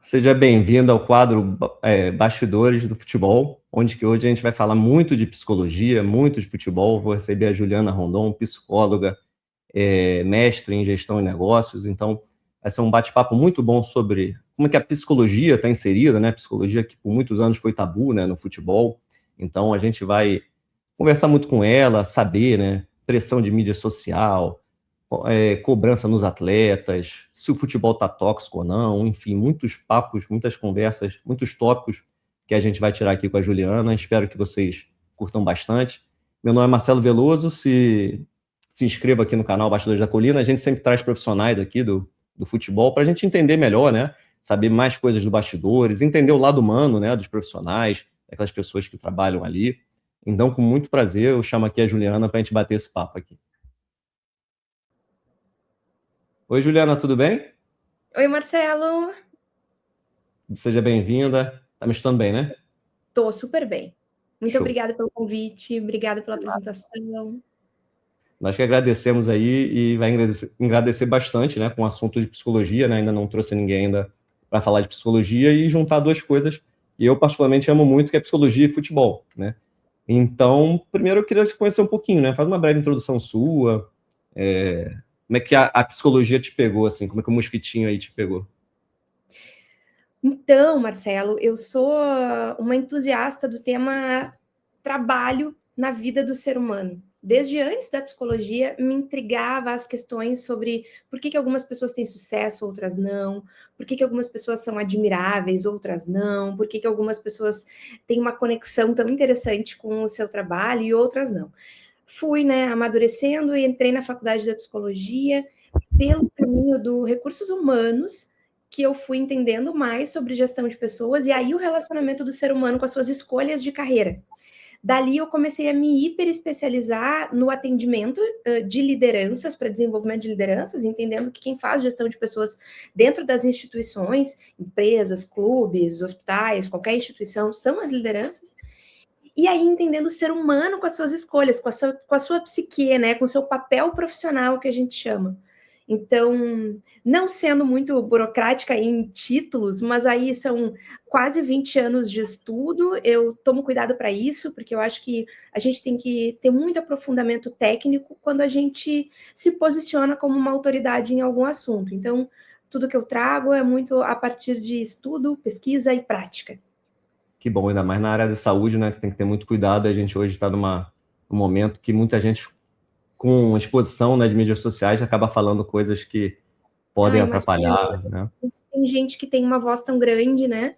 Seja bem-vindo ao quadro Bastidores do Futebol, onde que hoje a gente vai falar muito de psicologia, muito de futebol. Vou receber a Juliana Rondon, psicóloga, mestre em gestão e negócios. Então, vai ser um bate-papo muito bom sobre como é que a psicologia está inserida, né? Psicologia que por muitos anos foi tabu, né, no futebol. Então, a gente vai conversar muito com ela, saber, né, pressão de mídia social, cobrança nos atletas, se o futebol está tóxico ou não, enfim, muitos papos, muitas conversas, muitos tópicos que a gente vai tirar aqui com a Juliana. Espero que vocês curtam bastante. Meu nome é Marcelo Veloso, se inscreva aqui no canal Bastidores da Colina. A gente sempre traz profissionais aqui do futebol para a gente entender melhor, né? Saber mais coisas dos bastidores, entender o lado humano, né, dos profissionais, daquelas pessoas que trabalham ali. Então, com muito prazer, eu chamo aqui a Juliana para a gente bater esse papo aqui. Oi, Juliana, tudo bem? Oi, Marcelo. Seja bem-vinda. Tá me escutando bem, né? Tô super bem. Muito Show. obrigada pelo convite, obrigada pela apresentação. Nós que agradecemos aí e vai agradecer bastante, né, com o assunto de psicologia, né? Ainda não trouxe ninguém ainda para falar de psicologia e juntar duas coisas que eu particularmente amo muito, que é psicologia e futebol, né? Então, primeiro eu queria te conhecer um pouquinho, né? Faz uma breve introdução sua. Como é que a psicologia te pegou, assim? Como é que o mosquitinho aí te pegou? Então, Marcelo, eu sou uma entusiasta do tema trabalho na vida do ser humano. Desde antes da psicologia, me intrigava as questões sobre por que algumas pessoas têm sucesso, outras não, por que algumas pessoas são admiráveis, outras não, por que algumas pessoas têm uma conexão tão interessante com o seu trabalho e outras não. Fui, né, amadurecendo e entrei na faculdade da psicologia pelo caminho do recursos humanos, que eu fui entendendo mais sobre gestão de pessoas e aí o relacionamento do ser humano com as suas escolhas de carreira. Dali eu comecei a me hiper especializar no atendimento de lideranças, para desenvolvimento de lideranças, entendendo que quem faz gestão de pessoas dentro das instituições, empresas, clubes, hospitais, qualquer instituição, são as lideranças. E aí entendendo o ser humano com as suas escolhas, com a sua psique, né, com o seu papel profissional, que a gente chama. Então, não sendo muito burocrática em títulos, mas aí são quase 20 anos de estudo, eu tomo cuidado para isso, porque eu acho que a gente tem que ter muito aprofundamento técnico quando a gente se posiciona como uma autoridade em algum assunto. Então, tudo que eu trago é muito a partir de estudo, pesquisa e prática. Que bom, ainda mais na área da saúde, né? Que tem que ter muito cuidado. A gente hoje está num momento que muita gente, com exposição nas mídias sociais, acaba falando coisas que podem Ai, Marcelo, atrapalhar, né? tem gente que tem uma voz tão grande, né?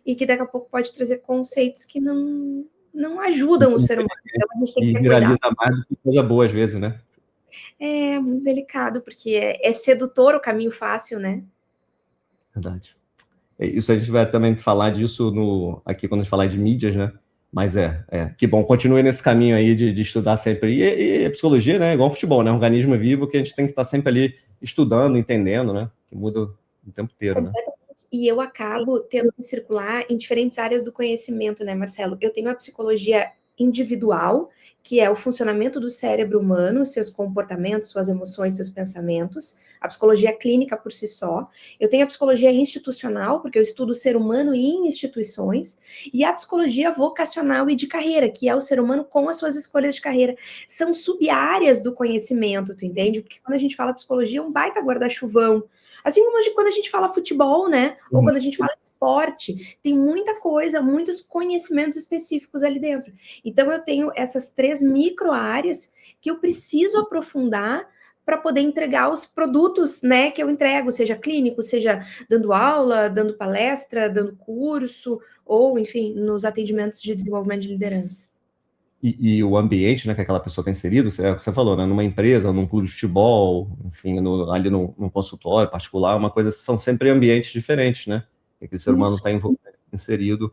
E que daqui a pouco pode trazer conceitos que não ajudam o ser humano. Então a gente tem que E ter viraliza cuidado. mais do que coisa boa às vezes, né? É muito delicado, porque é sedutor o caminho fácil, né? Verdade. Isso a gente vai também falar disso aqui quando a gente falar de mídias, né? Mas que bom, continue nesse caminho aí de estudar sempre. E a psicologia, né? Igual futebol, né? Um organismo vivo que a gente tem que estar sempre ali estudando, entendendo, né? Que muda o tempo inteiro, né? Completamente. E eu acabo tendo que circular em diferentes áreas do conhecimento, né, Marcelo? Eu tenho a psicologia individual, que é o funcionamento do cérebro humano, seus comportamentos, suas emoções, seus pensamentos, a psicologia clínica por si só. Eu tenho a psicologia institucional, porque eu estudo o ser humano em instituições, e a psicologia vocacional e de carreira, que é o ser humano com as suas escolhas de carreira. São sub-áreas do conhecimento, tu entende? Porque quando a gente fala psicologia, é um baita guarda-chuvão. Assim como quando a gente fala futebol, né? Ou quando a gente fala esporte, tem muita coisa, muitos conhecimentos específicos ali dentro. Então, eu tenho essas 3 micro-áreas que eu preciso aprofundar para poder entregar os produtos, né, que eu entrego, seja clínico, seja dando aula, dando palestra, dando curso, ou, enfim, nos atendimentos de desenvolvimento de liderança. E o ambiente, né, que aquela pessoa está inserido, é o que você falou, né, numa empresa, num clube de futebol, enfim, ali num consultório particular, uma coisa, são sempre ambientes diferentes, né? Aquele ser humano Isso. está inserido.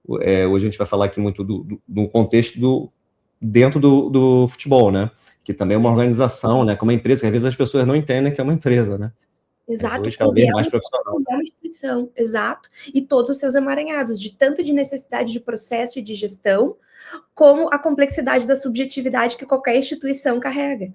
Hoje a gente vai falar aqui muito do contexto dentro do futebol, né? Que também é uma organização, né? Como uma empresa, que às vezes as pessoas não entendem que é uma empresa, né? Mas Exato, hoje cada vez mais profissional. é uma instituição, exato, e todos os seus emaranhados, de tanto de necessidade de processo e de gestão, como a complexidade da subjetividade que qualquer instituição carrega.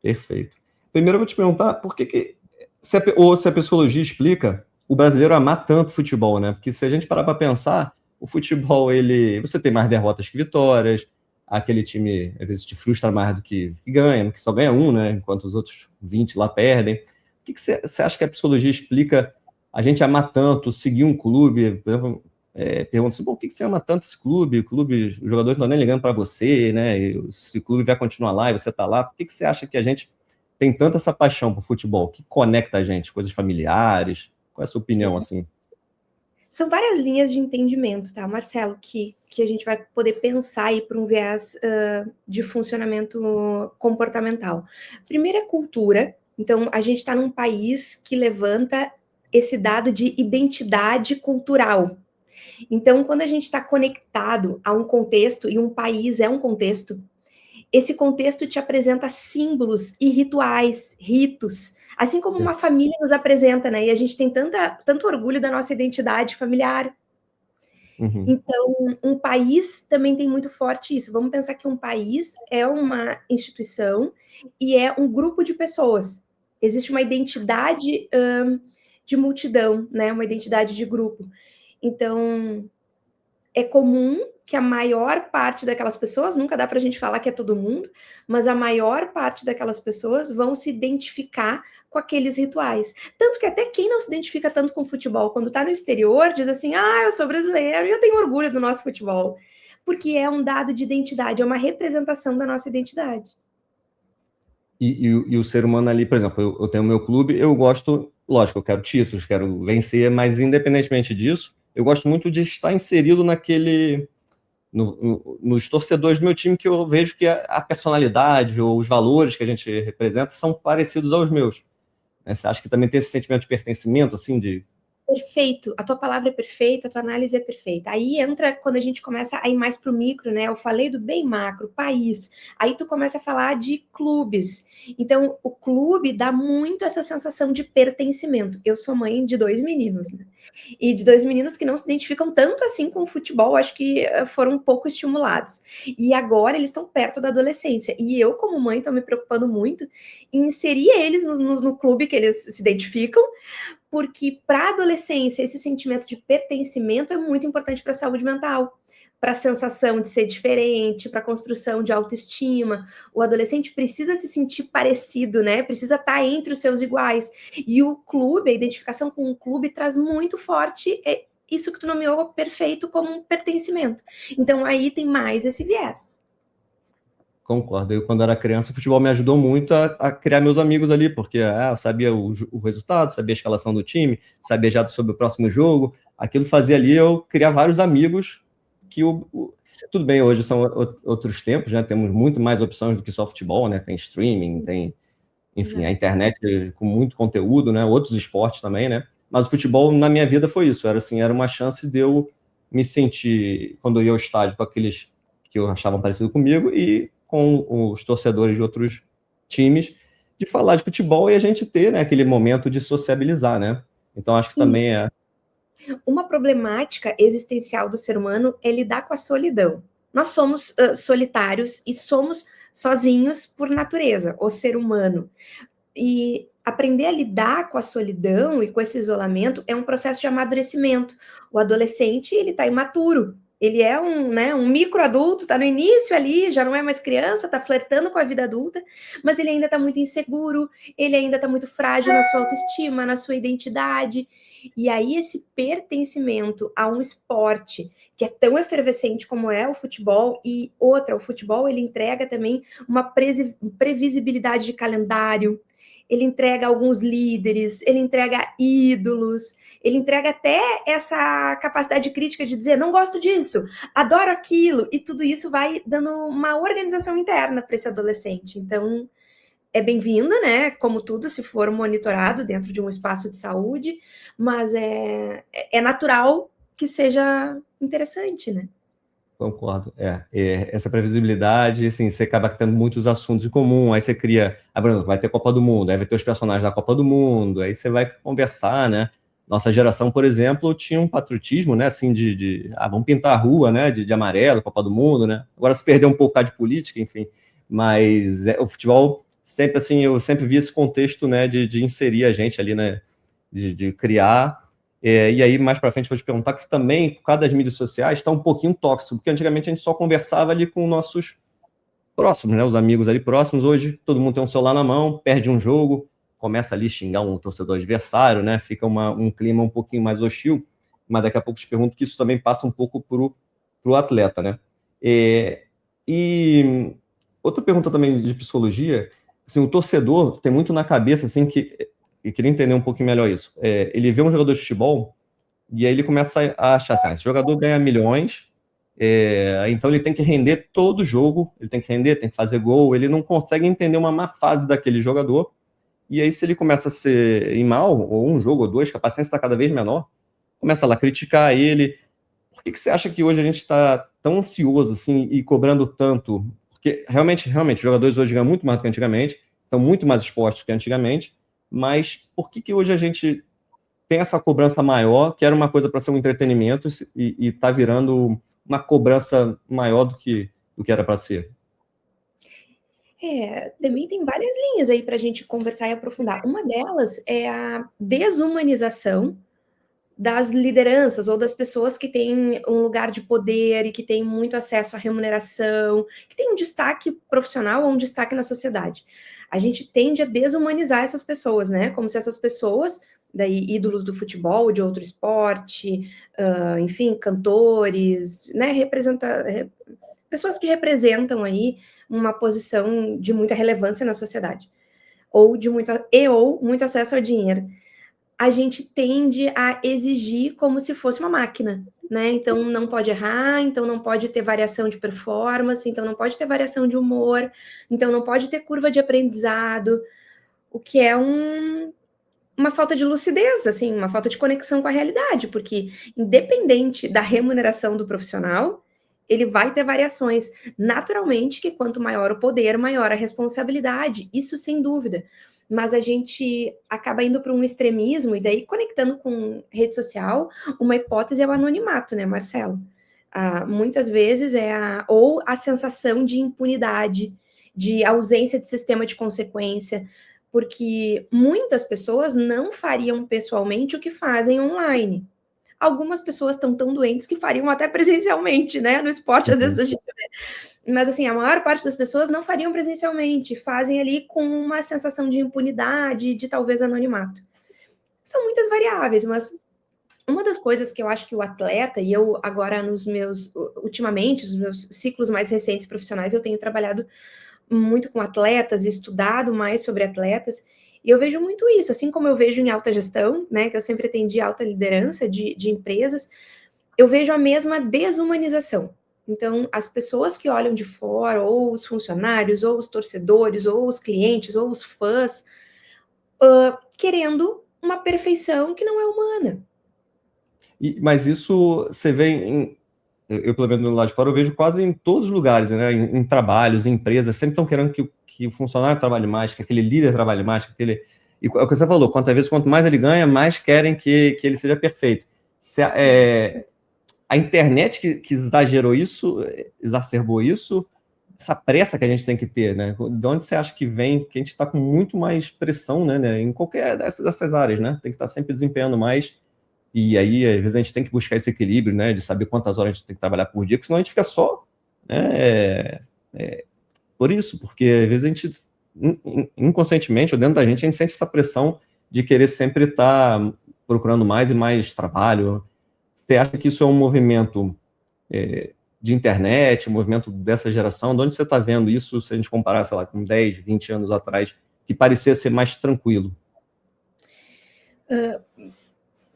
Perfeito. Primeiro eu vou te perguntar por que se a psicologia explica o brasileiro amar tanto futebol, né? Porque se a gente parar para pensar, o futebol, você tem mais derrotas que vitórias, aquele time, às vezes, te frustra mais do que ganha, que só ganha um, né? Enquanto os outros 20 lá perdem. O que você acha que a psicologia explica a gente amar tanto, seguir um clube? Por exemplo, pergunta assim, por que você ama tanto esse clube? Os jogadores não estão nem ligando para você, né? E se o clube vai continuar lá e você está lá, por que você acha que a gente tem tanta essa paixão por futebol? O que conecta a gente? Coisas familiares? Qual é a sua opinião, assim? São várias linhas de entendimento, tá, Marcelo, que a gente vai poder pensar aí para um viés de funcionamento comportamental. Primeiro é cultura. Então, a gente está num país que levanta esse dado de identidade cultural. Então, quando a gente está conectado a um contexto, e um país é um contexto, esse contexto te apresenta símbolos e rituais, ritos, assim como uma família nos apresenta, né? E a gente tem tanto orgulho da nossa identidade familiar. Uhum. Então, um país também tem muito forte isso. Vamos pensar que um país é uma instituição e é um grupo de pessoas. Existe uma identidade de multidão, né? Uma identidade de grupo. Então, é comum que a maior parte daquelas pessoas, nunca dá para a gente falar que é todo mundo, mas a maior parte daquelas pessoas vão se identificar com aqueles rituais. Tanto que até quem não se identifica tanto com futebol, quando está no exterior, diz assim, eu sou brasileiro e eu tenho orgulho do nosso futebol. Porque é um dado de identidade, é uma representação da nossa identidade. E o ser humano ali, por exemplo, eu tenho o meu clube, eu gosto, lógico, eu quero títulos, quero vencer, mas independentemente disso, eu gosto muito de estar inserido nos torcedores do meu time, que eu vejo que a personalidade ou os valores que a gente representa são parecidos aos meus. Né? Você acha que também tem esse sentimento de pertencimento, assim, Perfeito, a tua palavra é perfeita, a tua análise é perfeita. Aí entra quando a gente começa a ir mais para o micro, né? Eu falei do bem macro, país. Aí tu começa a falar de clubes. Então, o clube dá muito essa sensação de pertencimento. Eu sou mãe de 2 meninos, né? E de 2 meninos que não se identificam tanto assim com o futebol, acho que foram um pouco estimulados. E agora eles estão perto da adolescência. E eu, como mãe, estou me preocupando muito em inserir eles no clube que eles se identificam, porque para a adolescência esse sentimento de pertencimento é muito importante para a saúde mental, para a sensação de ser diferente, para a construção de autoestima. O adolescente precisa se sentir parecido, né? Precisa estar entre os seus iguais. E o clube, a identificação com o clube traz muito forte isso que tu nomeou perfeito como um pertencimento. Então aí tem mais esse viés. Concordo. Eu, quando era criança, o futebol me ajudou muito a criar meus amigos ali, porque eu sabia o resultado, sabia a escalação do time, sabia já sobre o próximo jogo. Aquilo fazia ali eu criar vários amigos que tudo bem, hoje são outros tempos, né? Temos muito mais opções do que só futebol, né? Tem streaming, tem, enfim, a internet com muito conteúdo, né? Outros esportes também, né? Mas o futebol na minha vida foi isso, era assim, era uma chance de eu me sentir, quando eu ia ao estádio, com aqueles que eu achava parecido comigo e com os torcedores de outros times, de falar de futebol e a gente ter, né, aquele momento de sociabilizar, né? Então acho que também é. Uma problemática existencial do ser humano é lidar com a solidão. Nós somos solitários e somos sozinhos por natureza, o ser humano. E aprender a lidar com a solidão e com esse isolamento é um processo de amadurecimento. O adolescente, ele está imaturo. Ele é um microadulto, está no início ali, já não é mais criança, está flertando com a vida adulta, mas ele ainda está muito inseguro, ele ainda está muito frágil na sua autoestima, na sua identidade. E aí esse pertencimento a um esporte que é tão efervescente como é o futebol, e outra, o futebol ele entrega também uma previsibilidade de calendário, ele entrega alguns líderes, ele entrega ídolos, ele entrega até essa capacidade crítica de dizer, não gosto disso, adoro aquilo, e tudo isso vai dando uma organização interna para esse adolescente. Então, é bem-vindo, né? Como tudo, se for monitorado dentro de um espaço de saúde, mas é natural que seja interessante, né? Concordo. Essa previsibilidade, assim, você acaba tendo muitos assuntos em comum, aí você cria, vai ter Copa do Mundo, aí vai ter os personagens da Copa do Mundo, aí você vai conversar, né? Nossa geração, por exemplo, tinha um patriotismo, né, assim, vamos pintar a rua, né, de amarelo, Copa do Mundo, né? Agora se perdeu um pouco de política, enfim, mas o futebol sempre, assim, eu sempre vi esse contexto, né, de inserir a gente ali, né, de criar E aí, mais para frente, eu vou te perguntar que também, por causa das mídias sociais, está um pouquinho tóxico, porque antigamente a gente só conversava ali com nossos próximos, né? Os amigos ali próximos. Hoje, todo mundo tem um celular na mão, perde um jogo, começa ali a xingar um torcedor adversário, né? Fica um clima um pouquinho mais hostil, mas daqui a pouco te pergunto que isso também passa um pouco pro atleta, né? E outra pergunta também de psicologia, assim, o torcedor tem muito na cabeça, assim, que eu queria entender um pouquinho melhor isso. Ele vê um jogador de futebol e aí ele começa a achar assim, esse jogador ganha milhões, então ele tem que render todo jogo, ele tem que render, tem que fazer gol, ele não consegue entender uma má fase daquele jogador, e aí se ele começa a ser mal, ou um jogo ou dois, que a paciência está cada vez menor, começa lá a criticar ele. Por que você acha que hoje a gente está tão ansioso assim e cobrando tanto? Porque realmente, os jogadores hoje ganham muito mais do que antigamente, estão muito mais expostos que antigamente, mas por que hoje a gente tem essa cobrança maior, que era uma coisa para ser um entretenimento e está virando uma cobrança maior do que era para ser? Também tem várias linhas aí para a gente conversar e aprofundar. Uma delas é a desumanização das lideranças ou das pessoas que têm um lugar de poder e que têm muito acesso à remuneração, que têm um destaque profissional ou um destaque na sociedade. A gente tende a desumanizar essas pessoas, né? Como se essas pessoas, daí ídolos do futebol, de outro esporte, enfim, cantores, né? Pessoas que representam aí uma posição de muita relevância na sociedade, ou muito acesso ao dinheiro. A gente tende a exigir como se fosse uma máquina, né? Então não pode errar, então não pode ter variação de performance, então não pode ter variação de humor, então não pode ter curva de aprendizado, o que é uma falta de lucidez, assim, uma falta de conexão com a realidade, porque independente da remuneração do profissional, ele vai ter variações. Naturalmente que quanto maior o poder, maior a responsabilidade, isso sem dúvida. Mas a gente acaba indo para um extremismo, e daí conectando com rede social, uma hipótese é o anonimato, né, Marcelo? Muitas vezes ou a sensação de impunidade, de ausência de sistema de consequência, porque muitas pessoas não fariam pessoalmente o que fazem online. Algumas pessoas estão tão doentes que fariam até presencialmente, né? No esporte, às vezes a gente vê. Mas assim, a maior parte das pessoas não fariam presencialmente, fazem ali com uma sensação de impunidade, de talvez anonimato. São muitas variáveis, mas uma das coisas que eu acho que o atleta, e eu agora ultimamente, os meus ciclos mais recentes profissionais, eu tenho trabalhado muito com atletas, estudado mais sobre atletas, e eu vejo muito isso, assim como eu vejo em alta gestão, né, que eu sempre atendi alta liderança de empresas, eu vejo a mesma desumanização. Então, as pessoas que olham de fora, ou os funcionários, ou os torcedores, ou os clientes, ou os fãs, querendo uma perfeição que não é humana. Mas isso você vê eu, pelo menos do lado de fora, eu vejo quase em todos os lugares, né? Em trabalhos, em empresas, sempre estão querendo que o funcionário trabalhe mais, que aquele líder trabalhe mais, E é o que você falou, quanto mais ele ganha, mais querem que ele seja perfeito. A internet que exagerou isso, exacerbou isso, essa pressa que a gente tem que ter, né? De onde você acha que vem que a gente está com muito mais pressão, né? Em qualquer dessas áreas, né? Tem que estar sempre desempenhando mais. E aí, às vezes, a gente tem que buscar esse equilíbrio, né? De saber quantas horas a gente tem que trabalhar por dia, porque senão a gente fica só, né, por isso, porque às vezes a gente, inconscientemente, ou dentro da gente, a gente sente essa pressão de querer sempre estar procurando mais e mais trabalho. Você acha que isso é um movimento de internet, um movimento dessa geração? De onde você está vendo isso, se a gente comparar, sei lá, com 10, 20 anos atrás, que parecia ser mais tranquilo?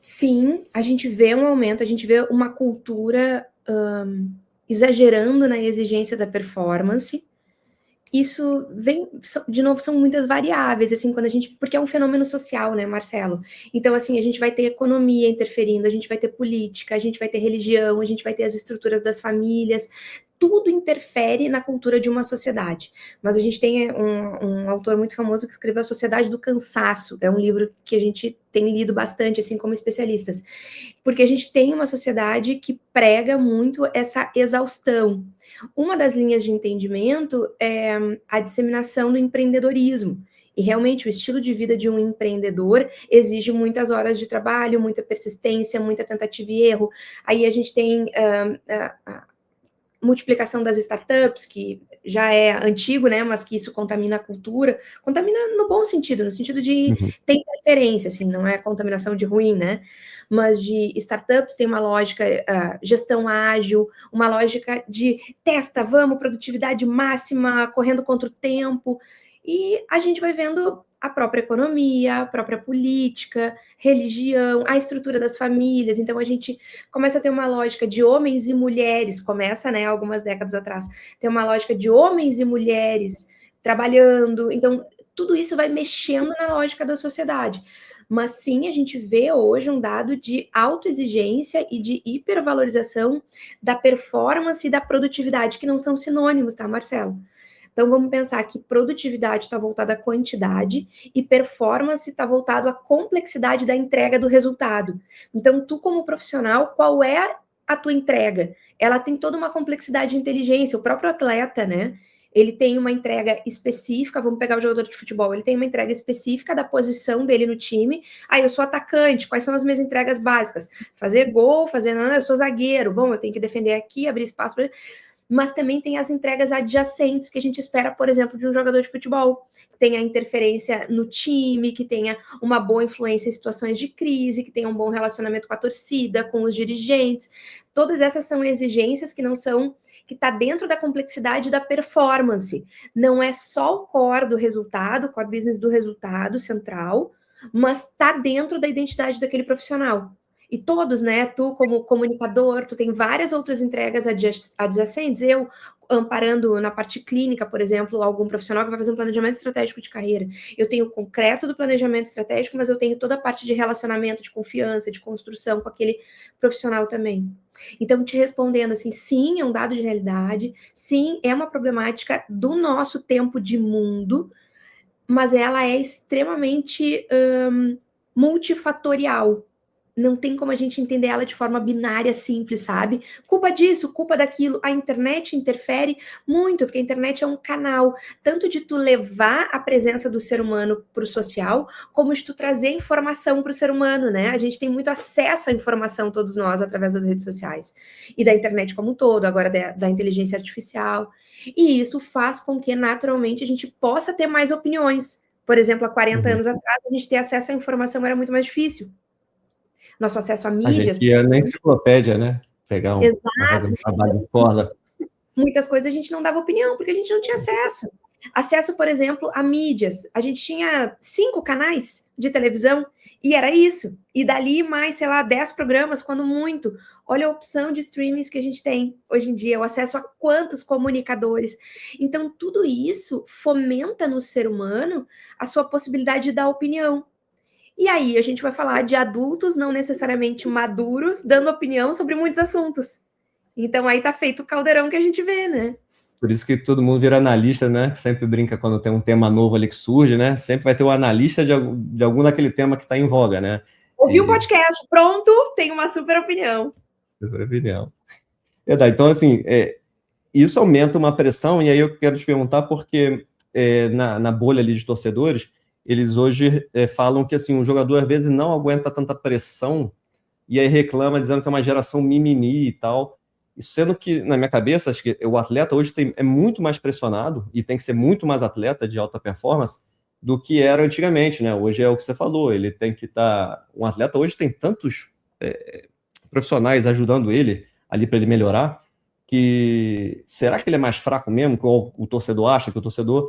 Sim, a gente vê um aumento, a gente vê uma cultura exagerando na exigência da performance. Isso vem, de novo, são muitas variáveis, assim, porque é um fenômeno social, né, Marcelo? Então, assim, a gente vai ter economia interferindo, a gente vai ter política, a gente vai ter religião, a gente vai ter as estruturas das famílias, tudo interfere na cultura de uma sociedade. Mas a gente tem um autor muito famoso que escreveu A Sociedade do Cansaço, é um livro que a gente tem lido bastante, assim, como especialistas, porque a gente tem uma sociedade que prega muito essa exaustão. Uma das linhas de entendimento é a disseminação do empreendedorismo. E realmente o estilo de vida de um empreendedor exige muitas horas de trabalho, muita persistência, muita tentativa e erro. Aí a gente tem a multiplicação das startups, que já é antigo, né, mas que isso contamina a cultura, contamina no bom sentido, no sentido de ter interferência, assim, não é contaminação de ruim, né, mas de startups tem uma lógica, gestão ágil, uma lógica de testa, vamos, produtividade máxima, correndo contra o tempo, e a gente vai vendo a própria economia, a própria política, religião, a estrutura das famílias, então a gente começa a ter uma lógica de homens e mulheres, começa, né, algumas décadas atrás, tem uma lógica de homens e mulheres trabalhando, então tudo isso vai mexendo na lógica da sociedade. Mas sim, a gente vê hoje um dado de autoexigência e de hipervalorização da performance e da produtividade, que não são sinônimos, tá, Marcelo? Então, vamos pensar que produtividade está voltada à quantidade e performance está voltado à complexidade da entrega do resultado. Então, tu como profissional, qual é a tua entrega? Ela tem toda uma complexidade de inteligência. O próprio atleta, né? Ele tem uma entrega específica, vamos pegar o jogador de futebol, ele tem uma entrega específica da posição dele no time. Ah, eu sou atacante, quais são as minhas entregas básicas? Fazer gol, eu sou zagueiro, bom, eu tenho que defender aqui, abrir espaço para... Mas também tem as entregas adjacentes que a gente espera, por exemplo, de um jogador de futebol, que tenha interferência no time, que tenha uma boa influência em situações de crise, que tenha um bom relacionamento com a torcida, com os dirigentes. Todas essas são exigências que não são, que está dentro da complexidade da performance. Não é só o core do resultado, o core business do resultado central, mas está dentro da identidade daquele profissional. E todos, né? Tu, como comunicador, tu tem várias outras entregas adjacentes. Eu, amparando na parte clínica, por exemplo, algum profissional que vai fazer um planejamento estratégico de carreira. Eu tenho o concreto do planejamento estratégico, mas eu tenho toda a parte de relacionamento, de confiança, de construção com aquele profissional também. Então, te respondendo assim, sim, é um dado de realidade, sim, é uma problemática do nosso tempo de mundo, mas ela é extremamente multifatorial. Não tem como a gente entender ela de forma binária, simples, sabe? Culpa disso, culpa daquilo. A internet interfere muito, porque a internet é um canal, tanto de tu levar a presença do ser humano para o social, como de tu trazer informação para o ser humano, né? A gente tem muito acesso à informação, todos nós, através das redes sociais. E da internet como um todo, agora da inteligência artificial. E isso faz com que, naturalmente, a gente possa ter mais opiniões. Por exemplo, há 40 anos atrás, a gente ter acesso à informação era muito mais difícil. Nosso acesso a mídias. A gente ia na enciclopédia, né? Pegar fazer um trabalho de corda. Muitas coisas a gente não dava opinião, porque a gente não tinha acesso. Acesso, por exemplo, a mídias. A gente tinha 5 canais de televisão e era isso. E dali mais, sei lá, 10 programas, quando muito. Olha a opção de streamings que a gente tem hoje em dia, o acesso a quantos comunicadores. Então, tudo isso fomenta no ser humano a sua possibilidade de dar opinião. E aí a gente vai falar de adultos não necessariamente maduros dando opinião sobre muitos assuntos. Então aí tá feito o caldeirão que a gente vê, né? Por isso que todo mundo vira analista, né? Sempre brinca quando tem um tema novo ali que surge, né? Sempre vai ter o analista de algum daquele tema que está em voga, né? Ouvi um podcast, pronto, tem uma super opinião. Super opinião. Verdade. Então, assim, isso aumenta uma pressão, e aí eu quero te perguntar, porque na bolha ali de torcedores, eles hoje falam que assim, o jogador às vezes não aguenta tanta pressão e aí reclama dizendo que é uma geração mimimi e tal. E sendo que, na minha cabeça, acho que o atleta hoje é muito mais pressionado e tem que ser muito mais atleta de alta performance do que era antigamente, né? Hoje é o que você falou, ele tem que estar... Um atleta hoje tem tantos profissionais ajudando ele ali para ele melhorar, que será que ele é mais fraco mesmo, que o torcedor acha, que o torcedor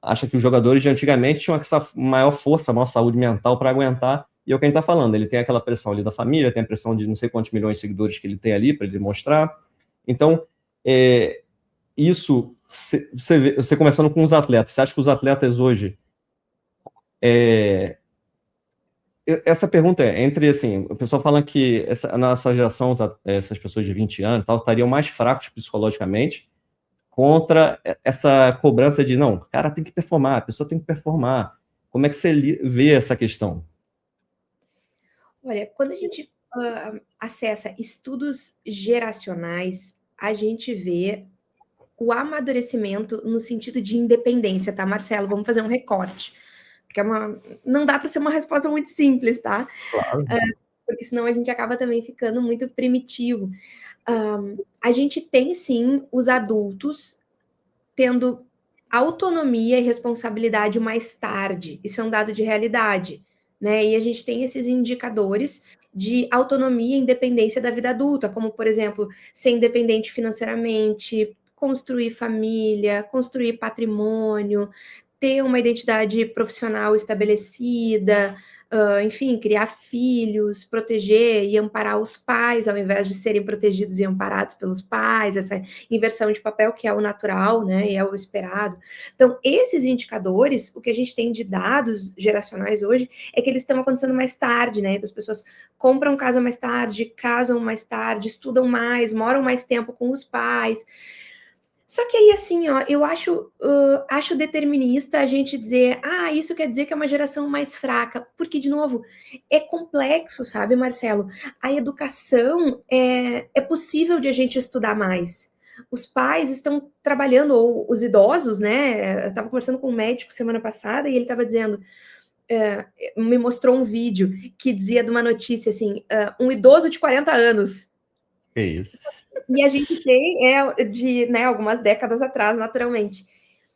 acha que os jogadores de antigamente tinham essa maior força, maior saúde mental para aguentar, e é o que a gente está falando, ele tem aquela pressão ali da família, tem a pressão de não sei quantos milhões de seguidores que ele tem ali para ele mostrar. Então, isso, você conversando com os atletas, você acha que os atletas hoje... essa pergunta entre, assim, o pessoal fala que a nossa geração, essas pessoas de 20 anos, tal, estariam mais fracos psicologicamente, contra essa cobrança de, não, o cara tem que performar, a pessoa tem que performar. Como é que você vê essa questão? Olha, quando a gente acessa estudos geracionais, a gente vê o amadurecimento no sentido de independência, tá, Marcelo? Vamos fazer um recorte. Porque não dá para ser uma resposta muito simples, tá? Claro. Porque senão a gente acaba também ficando muito primitivo. A gente tem, sim, os adultos tendo autonomia e responsabilidade mais tarde. Isso é um dado de realidade, né? E a gente tem esses indicadores de autonomia e independência da vida adulta, como, por exemplo, ser independente financeiramente, construir família, construir patrimônio, ter uma identidade profissional estabelecida, enfim, criar filhos, proteger e amparar os pais, ao invés de serem protegidos e amparados pelos pais, essa inversão de papel que é o natural, né, e é o esperado. Então, esses indicadores, o que a gente tem de dados geracionais hoje, é que eles estão acontecendo mais tarde, né, então as pessoas compram casa mais tarde, casam mais tarde, estudam mais, moram mais tempo com os pais. Só que aí, assim, ó, eu acho determinista a gente dizer, isso quer dizer que é uma geração mais fraca, porque, de novo, é complexo, sabe, Marcelo? A educação é possível de a gente estudar mais. Os pais estão trabalhando, ou os idosos, né? Eu estava conversando com um médico semana passada e ele estava dizendo, me mostrou um vídeo que dizia de uma notícia assim, um idoso de 40 anos. Que isso. E a gente tem, né, algumas décadas atrás, naturalmente.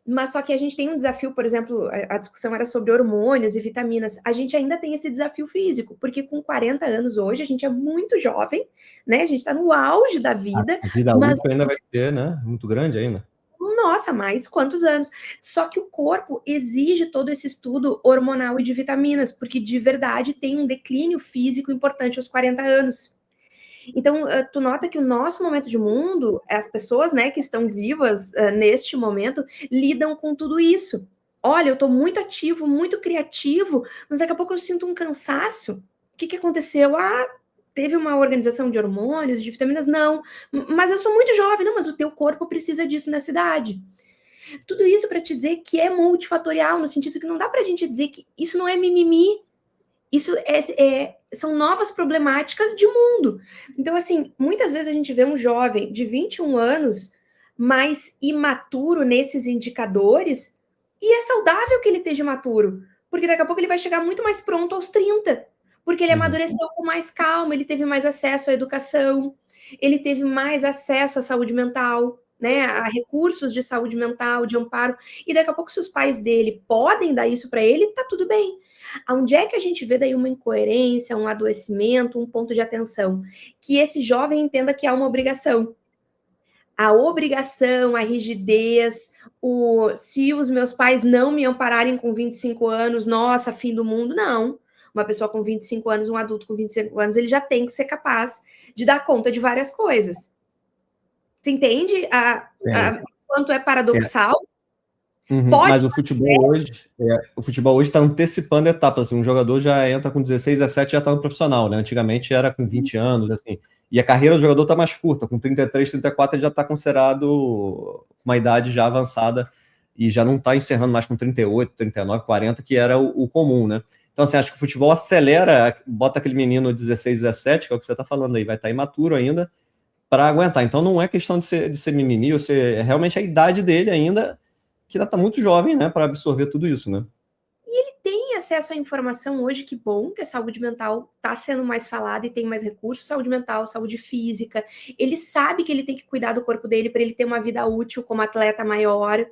Mas só que a gente tem um desafio, por exemplo, a discussão era sobre hormônios e vitaminas. A gente ainda tem esse desafio físico, porque com 40 anos hoje, a gente é muito jovem, né? A gente está no auge da vida. A vida mas útil ainda vai ser, né? Muito grande ainda. Nossa, mais quantos anos? Só que o corpo exige todo esse estudo hormonal e de vitaminas, porque de verdade tem um declínio físico importante aos 40 anos. Então, tu nota que o nosso momento de mundo, as pessoas, né, que estão vivas neste momento, lidam com tudo isso. Olha, eu estou muito ativo, muito criativo, mas daqui a pouco eu sinto um cansaço. O que aconteceu? Teve uma organização de hormônios, de vitaminas? Não. Mas eu sou muito jovem. Não, mas o teu corpo precisa disso nessa idade. Tudo isso para te dizer que é multifatorial, no sentido que não dá para a gente dizer que isso não é mimimi. Isso são novas problemáticas de mundo. Então, assim, muitas vezes a gente vê um jovem de 21 anos mais imaturo nesses indicadores, e é saudável que ele esteja imaturo, porque daqui a pouco ele vai chegar muito mais pronto aos 30, porque ele amadureceu com mais calma, ele teve mais acesso à educação, ele teve mais acesso à saúde mental, né, a recursos de saúde mental, de amparo, e daqui a pouco, se os pais dele podem dar isso para ele, tá tudo bem. Onde é que a gente vê daí uma incoerência, um adoecimento, um ponto de atenção? Que esse jovem entenda que há uma obrigação. A obrigação, a rigidez, se os meus pais não me ampararem com 25 anos, nossa, fim do mundo, não. Uma pessoa com 25 anos, um adulto com 25 anos, ele já tem que ser capaz de dar conta de várias coisas. Você entende quanto é paradoxal? Mas o futebol hoje está antecipando etapas. Assim, um jogador já entra com 16, 17 já está no profissional, né? Antigamente era com 20 anos, assim. E a carreira do jogador está mais curta, com 33, 34 ele já está considerado uma idade já avançada e já não está encerrando mais com 38, 39, 40, que era o comum, né? Então, assim, acho que o futebol acelera, bota aquele menino 16, 17, que é o que você está falando aí, vai estar imaturo ainda, para aguentar. Então não é questão de ser mimimi, ou ser realmente a idade dele ainda, que ainda está muito jovem, né, para absorver tudo isso, né? E ele tem acesso à informação hoje, que bom que a saúde mental está sendo mais falada e tem mais recursos, saúde mental, saúde física. Ele sabe que ele tem que cuidar do corpo dele para ele ter uma vida útil como atleta maior.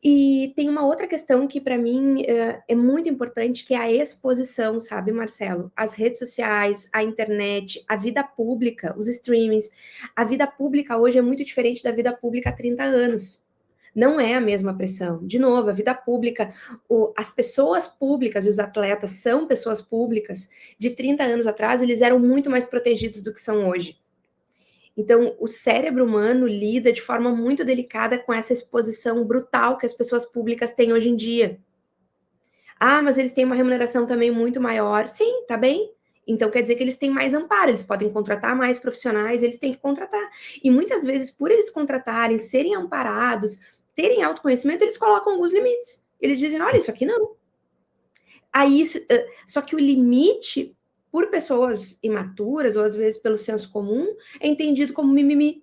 E tem uma outra questão que para mim é muito importante, que é a exposição, sabe, Marcelo? As redes sociais, a internet, a vida pública, os streamings. A vida pública hoje é muito diferente da vida pública há 30 anos. Não é a mesma pressão. De novo, a vida pública, as pessoas públicas e os atletas são pessoas públicas. De 30 anos atrás, eles eram muito mais protegidos do que são hoje. Então, o cérebro humano lida de forma muito delicada com essa exposição brutal que as pessoas públicas têm hoje em dia. Mas eles têm uma remuneração também muito maior. Sim, tá bem. Então quer dizer que eles têm mais amparo, eles podem contratar mais profissionais, eles têm que contratar. E muitas vezes, por eles contratarem, serem amparados, terem autoconhecimento, eles colocam alguns limites. Eles dizem, olha, isso aqui não. Aí, só que o limite, por pessoas imaturas, ou às vezes pelo senso comum, é entendido como mimimi.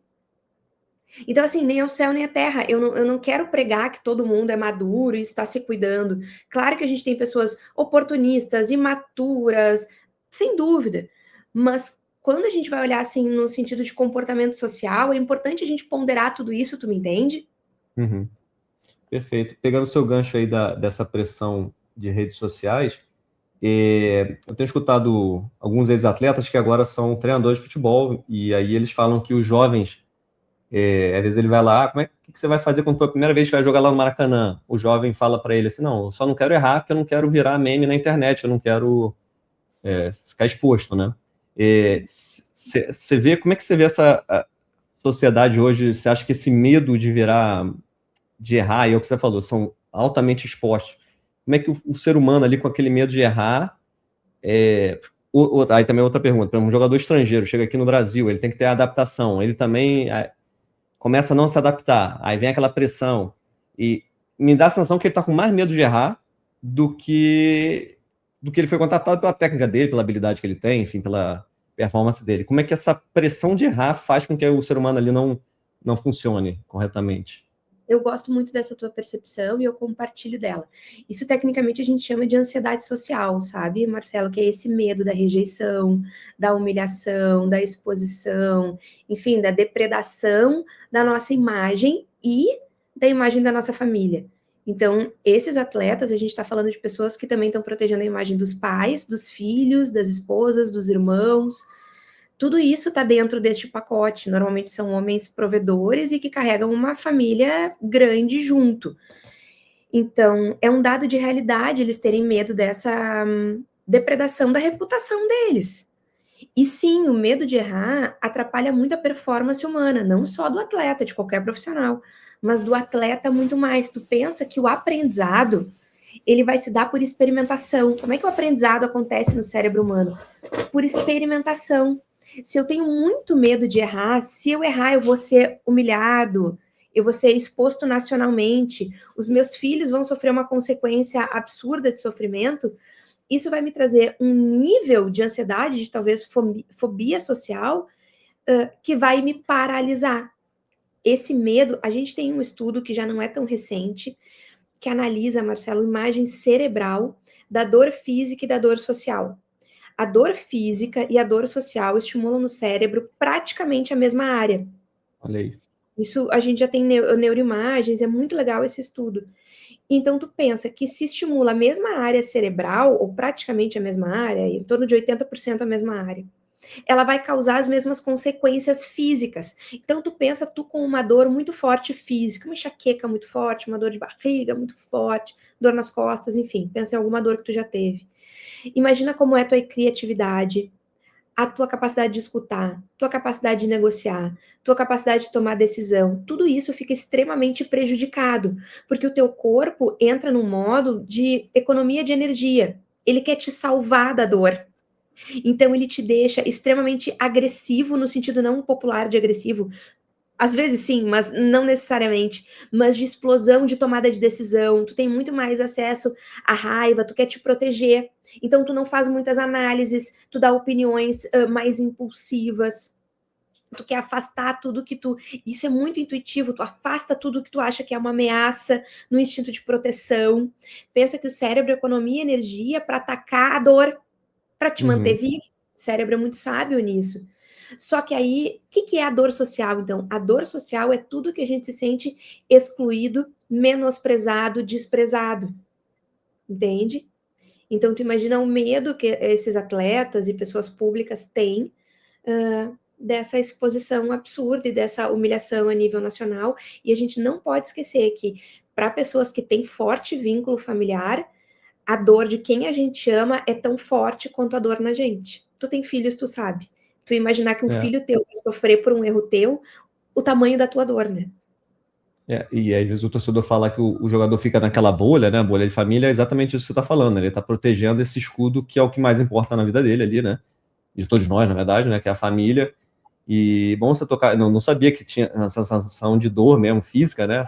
Então, assim, nem ao céu nem à terra. Eu não quero pregar que todo mundo é maduro e está se cuidando. Claro que a gente tem pessoas oportunistas, imaturas, sem dúvida. Mas quando a gente vai olhar assim no sentido de comportamento social, é importante a gente ponderar tudo isso, tu me entende? Uhum. Perfeito. Pegando o seu gancho aí dessa pressão de redes sociais, eu tenho escutado alguns ex-atletas que agora são treinadores de futebol, e aí eles falam que os jovens, às vezes ele vai lá, o que você vai fazer quando for a primeira vez que vai jogar lá no Maracanã? O jovem fala para ele assim, não, eu só não quero errar porque eu não quero virar meme na internet, eu não quero ficar exposto, né? Você vê, como é que você vê essa sociedade hoje? Você acha que esse medo de errar, e é o que você falou, são altamente expostos. Como é que o ser humano ali com aquele medo de errar, aí também outra pergunta, um jogador estrangeiro chega aqui no Brasil, ele tem que ter adaptação, ele também começa a não se adaptar, aí vem aquela pressão, e me dá a sensação que ele está com mais medo de errar do que ele foi contratado pela técnica dele, pela habilidade que ele tem, enfim, pela performance dele. Como é que essa pressão de errar faz com que o ser humano ali não funcione corretamente? Eu gosto muito dessa tua percepção e eu compartilho dela. Isso, tecnicamente, a gente chama de ansiedade social, sabe, Marcelo? Que é esse medo da rejeição, da humilhação, da exposição, enfim, da depredação da nossa imagem e da imagem da nossa família. Então, esses atletas, a gente está falando de pessoas que também estão protegendo a imagem dos pais, dos filhos, das esposas, dos irmãos. Tudo isso está dentro deste pacote. Normalmente são homens provedores e que carregam uma família grande junto. Então, é um dado de realidade eles terem medo dessa depredação da reputação deles. E sim, o medo de errar atrapalha muito a performance humana, não só do atleta, de qualquer profissional, mas do atleta muito mais. Tu pensa que o aprendizado, ele vai se dar por experimentação. Como é que o aprendizado acontece no cérebro humano? Por experimentação. Se eu tenho muito medo de errar, se eu errar, eu vou ser humilhado, eu vou ser exposto nacionalmente, os meus filhos vão sofrer uma consequência absurda de sofrimento. Isso vai me trazer um nível de ansiedade, de talvez fobia social, que vai me paralisar. Esse medo, a gente tem um estudo que já não é tão recente, que analisa, Marcelo, imagem cerebral da dor física e da dor social. A dor física e a dor social estimulam no cérebro praticamente a mesma área. Olha aí. Isso a gente já tem neuroimagens, é muito legal esse estudo. Então, tu pensa que se estimula a mesma área cerebral, ou praticamente a mesma área, em torno de 80% a mesma área, ela vai causar as mesmas consequências físicas. Então, tu pensa tu com uma dor muito forte física, uma enxaqueca muito forte, uma dor de barriga muito forte, dor nas costas, enfim, pensa em alguma dor que tu já teve. Imagina como é a tua criatividade, a tua capacidade de escutar, tua capacidade de negociar, tua capacidade de tomar decisão. Tudo isso fica extremamente prejudicado, porque o teu corpo entra num modo de economia de energia. Ele quer te salvar da dor. Então ele te deixa extremamente agressivo, no sentido não popular de agressivo, às vezes sim, mas não necessariamente, mas de explosão de tomada de decisão, tu tem muito mais acesso à raiva, tu quer te proteger, então tu não faz muitas análises, tu dá opiniões mais impulsivas, tu quer afastar tudo que tu... Isso é muito intuitivo, tu afasta tudo que tu acha que é uma ameaça no instinto de proteção. Pensa que o cérebro economia energia para atacar a dor, para te manter vivo. O cérebro é muito sábio nisso. Só que aí, o que é a dor social, então? A dor social é tudo que a gente se sente excluído, menosprezado, desprezado. Entende? Então, tu imagina o medo que esses atletas e pessoas públicas têm dessa exposição absurda e dessa humilhação a nível nacional. E a gente não pode esquecer que, para pessoas que têm forte vínculo familiar, a dor de quem a gente ama é tão forte quanto a dor na gente. Tu tem filhos, tu sabe. Tu imaginar que um filho teu vai sofrer por um erro teu, o tamanho da tua dor, né? E às vezes o torcedor fala que o jogador fica naquela bolha, né? Bolha de família, é exatamente isso que você está falando. Ele está protegendo esse escudo que é o que mais importa na vida dele ali, né? De todos nós, na verdade, né? Que é a família. E bom você tocar. Não sabia que tinha essa sensação de dor mesmo, física, né?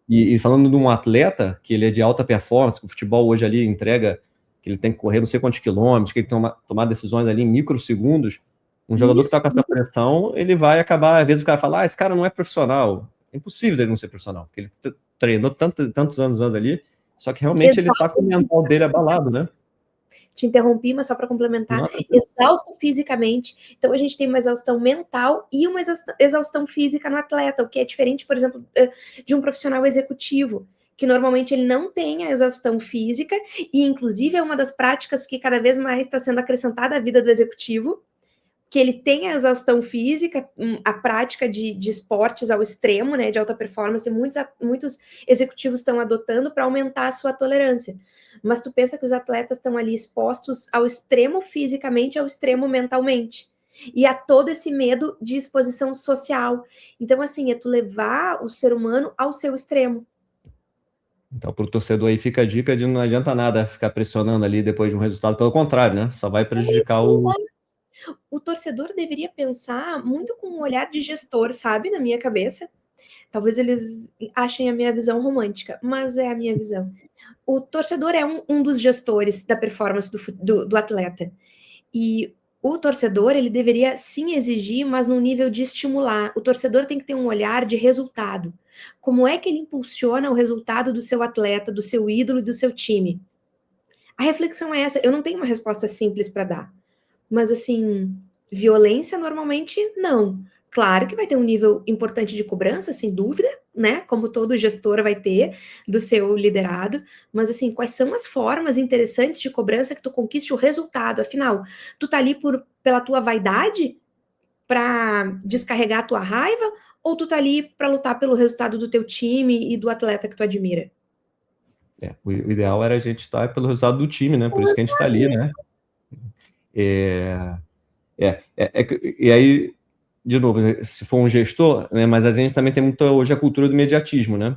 E falando de um atleta que ele é de alta performance, que o futebol hoje ali entrega que ele tem que correr não sei quantos quilômetros, que ele tem que tomar decisões ali em microsegundos. Um jogador que Isso. está com essa pressão, ele vai acabar, às vezes o cara fala, esse cara não é profissional. É impossível ele não ser profissional, porque ele treinou tantos anos ali, só que realmente ele está com o mental dele abalado, né? Te interrompi, mas só para complementar, exausto fisicamente. Então, a gente tem uma exaustão mental e uma exaustão física no atleta, o que é diferente, por exemplo, de um profissional executivo, que normalmente ele não tem a exaustão física, e inclusive é uma das práticas que cada vez mais está sendo acrescentada à vida do executivo, que ele tem a exaustão física, a prática de esportes ao extremo, né, de alta performance, muitos executivos estão adotando para aumentar a sua tolerância. Mas tu pensa que os atletas estão ali expostos ao extremo fisicamente, ao extremo mentalmente. E a todo esse medo de exposição social. Então, assim, é tu levar o ser humano ao seu extremo. Então, para o torcedor aí fica a dica de não adianta nada ficar pressionando ali depois de um resultado, pelo contrário, né? Só vai prejudicar o torcedor deveria pensar muito com um olhar de gestor, sabe, na minha cabeça. Talvez eles achem a minha visão romântica, mas é a minha visão. O torcedor é um dos gestores da performance do atleta. E o torcedor, ele deveria sim exigir, mas num nível de estimular. O torcedor tem que ter um olhar de resultado. Como é que ele impulsiona o resultado do seu atleta, do seu ídolo e do seu time? A reflexão é essa. Eu não tenho uma resposta simples para dar. Mas, assim, violência normalmente não. Claro que vai ter um nível importante de cobrança, sem dúvida, né? Como todo gestor vai ter do seu liderado. Mas, assim, quais são as formas interessantes de cobrança que tu conquiste o resultado? Afinal, tu tá ali pela tua vaidade para descarregar a tua raiva? Ou tu tá ali para lutar pelo resultado do teu time e do atleta que tu admira? o ideal era a gente estar pelo resultado do time, né? Por isso que a gente está ali, né? E aí, de novo, se for um gestor, né? Mas a gente também tem muito hoje a cultura do imediatismo, né?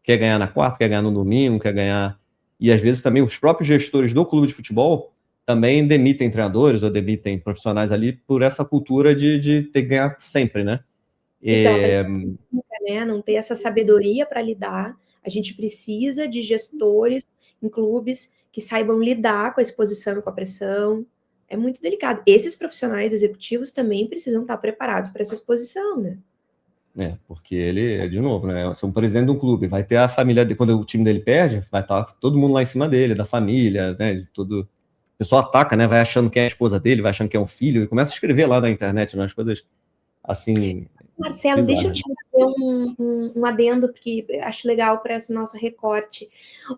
Quer ganhar na quarta, quer ganhar no domingo, quer ganhar. E às vezes também os próprios gestores do clube de futebol também demitem treinadores ou demitem profissionais ali por essa cultura de ter que ganhar sempre, né? Então, né, não ter essa sabedoria para lidar. A gente precisa de gestores em clubes que saibam lidar com a exposição e com a pressão. É muito delicado. Esses profissionais executivos também precisam estar preparados para essa exposição, né? Porque ele, de novo, né? Se um presidente de um clube vai ter a família dele, quando o time dele perde, vai estar todo mundo lá em cima dele, da família, né? De todo. O pessoal ataca, né? Vai achando que é a esposa dele, vai achando que é um filho, e começa a escrever lá na internet, né? As coisas assim. Marcelo, deixa eu te fazer um adendo, porque acho legal para esse nosso recorte.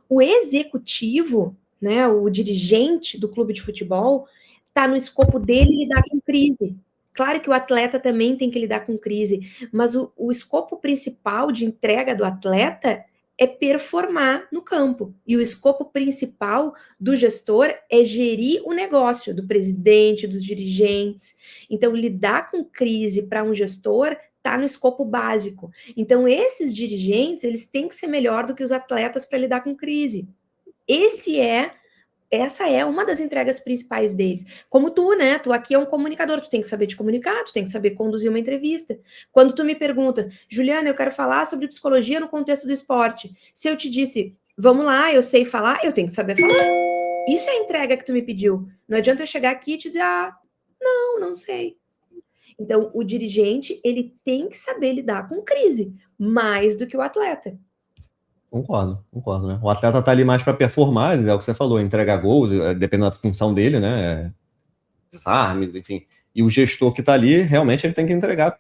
O executivo, né, o dirigente do clube de futebol, está no escopo dele lidar com crise. Claro que o atleta também tem que lidar com crise, mas o escopo principal de entrega do atleta é performar no campo. E o escopo principal do gestor é gerir o negócio, do presidente, dos dirigentes. Então, lidar com crise para um gestor está no escopo básico. Então, esses dirigentes, eles têm que ser melhor do que os atletas para lidar com crise. Essa é uma das entregas principais deles. Como tu, né? Tu aqui é um comunicador, tu tem que saber te comunicar, tu tem que saber conduzir uma entrevista. Quando tu me pergunta, Juliana, eu quero falar sobre psicologia no contexto do esporte. Se eu te disse, vamos lá, eu sei falar, eu tenho que saber falar. Isso é a entrega que tu me pediu. Não adianta eu chegar aqui e te dizer, não sei. Então, o dirigente, ele tem que saber lidar com crise, mais do que o atleta. Concordo, né? O atleta tá ali mais para performar, é o que você falou, entregar gols, dependendo da função dele, né? Desarmes, enfim. E o gestor que tá ali, realmente ele tem que entregar,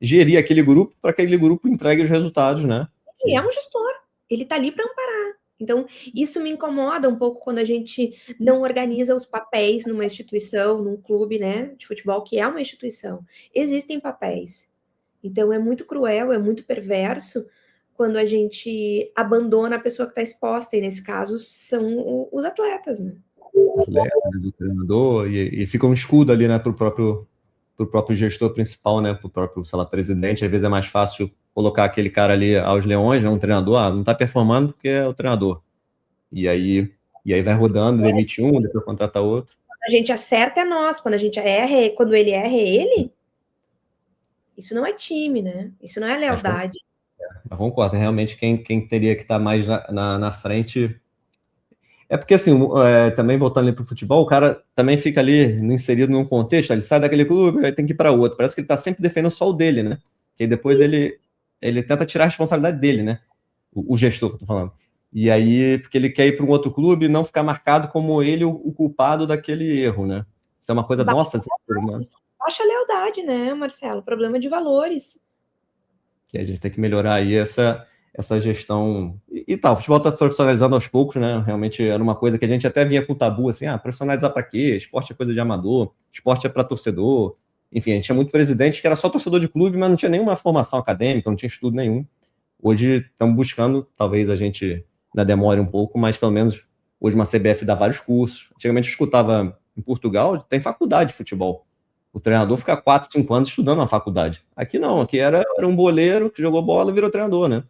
gerir aquele grupo para que aquele grupo entregue os resultados, né? Ele é um gestor, ele tá ali para amparar. Então, isso me incomoda um pouco quando a gente não organiza os papéis numa instituição, num clube, né, de futebol, que é uma instituição. Existem papéis. Então, é muito cruel, é muito perverso quando a gente abandona a pessoa que está exposta, e nesse caso são os atletas, né? Atleta, do treinador, e fica um escudo ali, né, para o próprio gestor principal, né, para o próprio, sei lá, presidente. Às vezes é mais fácil colocar aquele cara ali aos leões, né, um treinador, não está performando porque é o treinador. E aí vai rodando, demite um, depois contrata outro. Quando a gente acerta é nós, quando a gente erra, quando ele erra é ele. Isso não é time, né? Isso não é lealdade. Mas concordo, realmente quem teria que estar mais na frente. É porque, assim, também voltando ali pro futebol, o cara também fica ali inserido num contexto, ele sai daquele clube, aí tem que ir para outro. Parece que ele tá sempre defendendo só o dele, né? Que aí depois Isso. ele tenta tirar a responsabilidade dele, né? O gestor que eu tô falando. E aí, porque ele quer ir para um outro clube e não ficar marcado como ele o culpado daquele erro, né? Isso é uma coisa nossa de ser humano, Baixa lealdade, né, Marcelo? Problema de valores. que a gente tem que melhorar aí essa gestão. E tal, o futebol está profissionalizando aos poucos, né? Realmente era uma coisa que a gente até vinha com tabu, assim, profissionalizar para quê? Esporte é coisa de amador, esporte é para torcedor. Enfim, a gente tinha muito presidente que era só torcedor de clube, mas não tinha nenhuma formação acadêmica, não tinha estudo nenhum. Hoje estamos buscando, talvez a gente ainda demore um pouco, mas pelo menos hoje uma CBF dá vários cursos. Antigamente eu escutava em Portugal, tem faculdade de futebol. O treinador fica 4, 5 anos estudando na faculdade. Aqui não, aqui era um boleiro que jogou bola e virou treinador, né?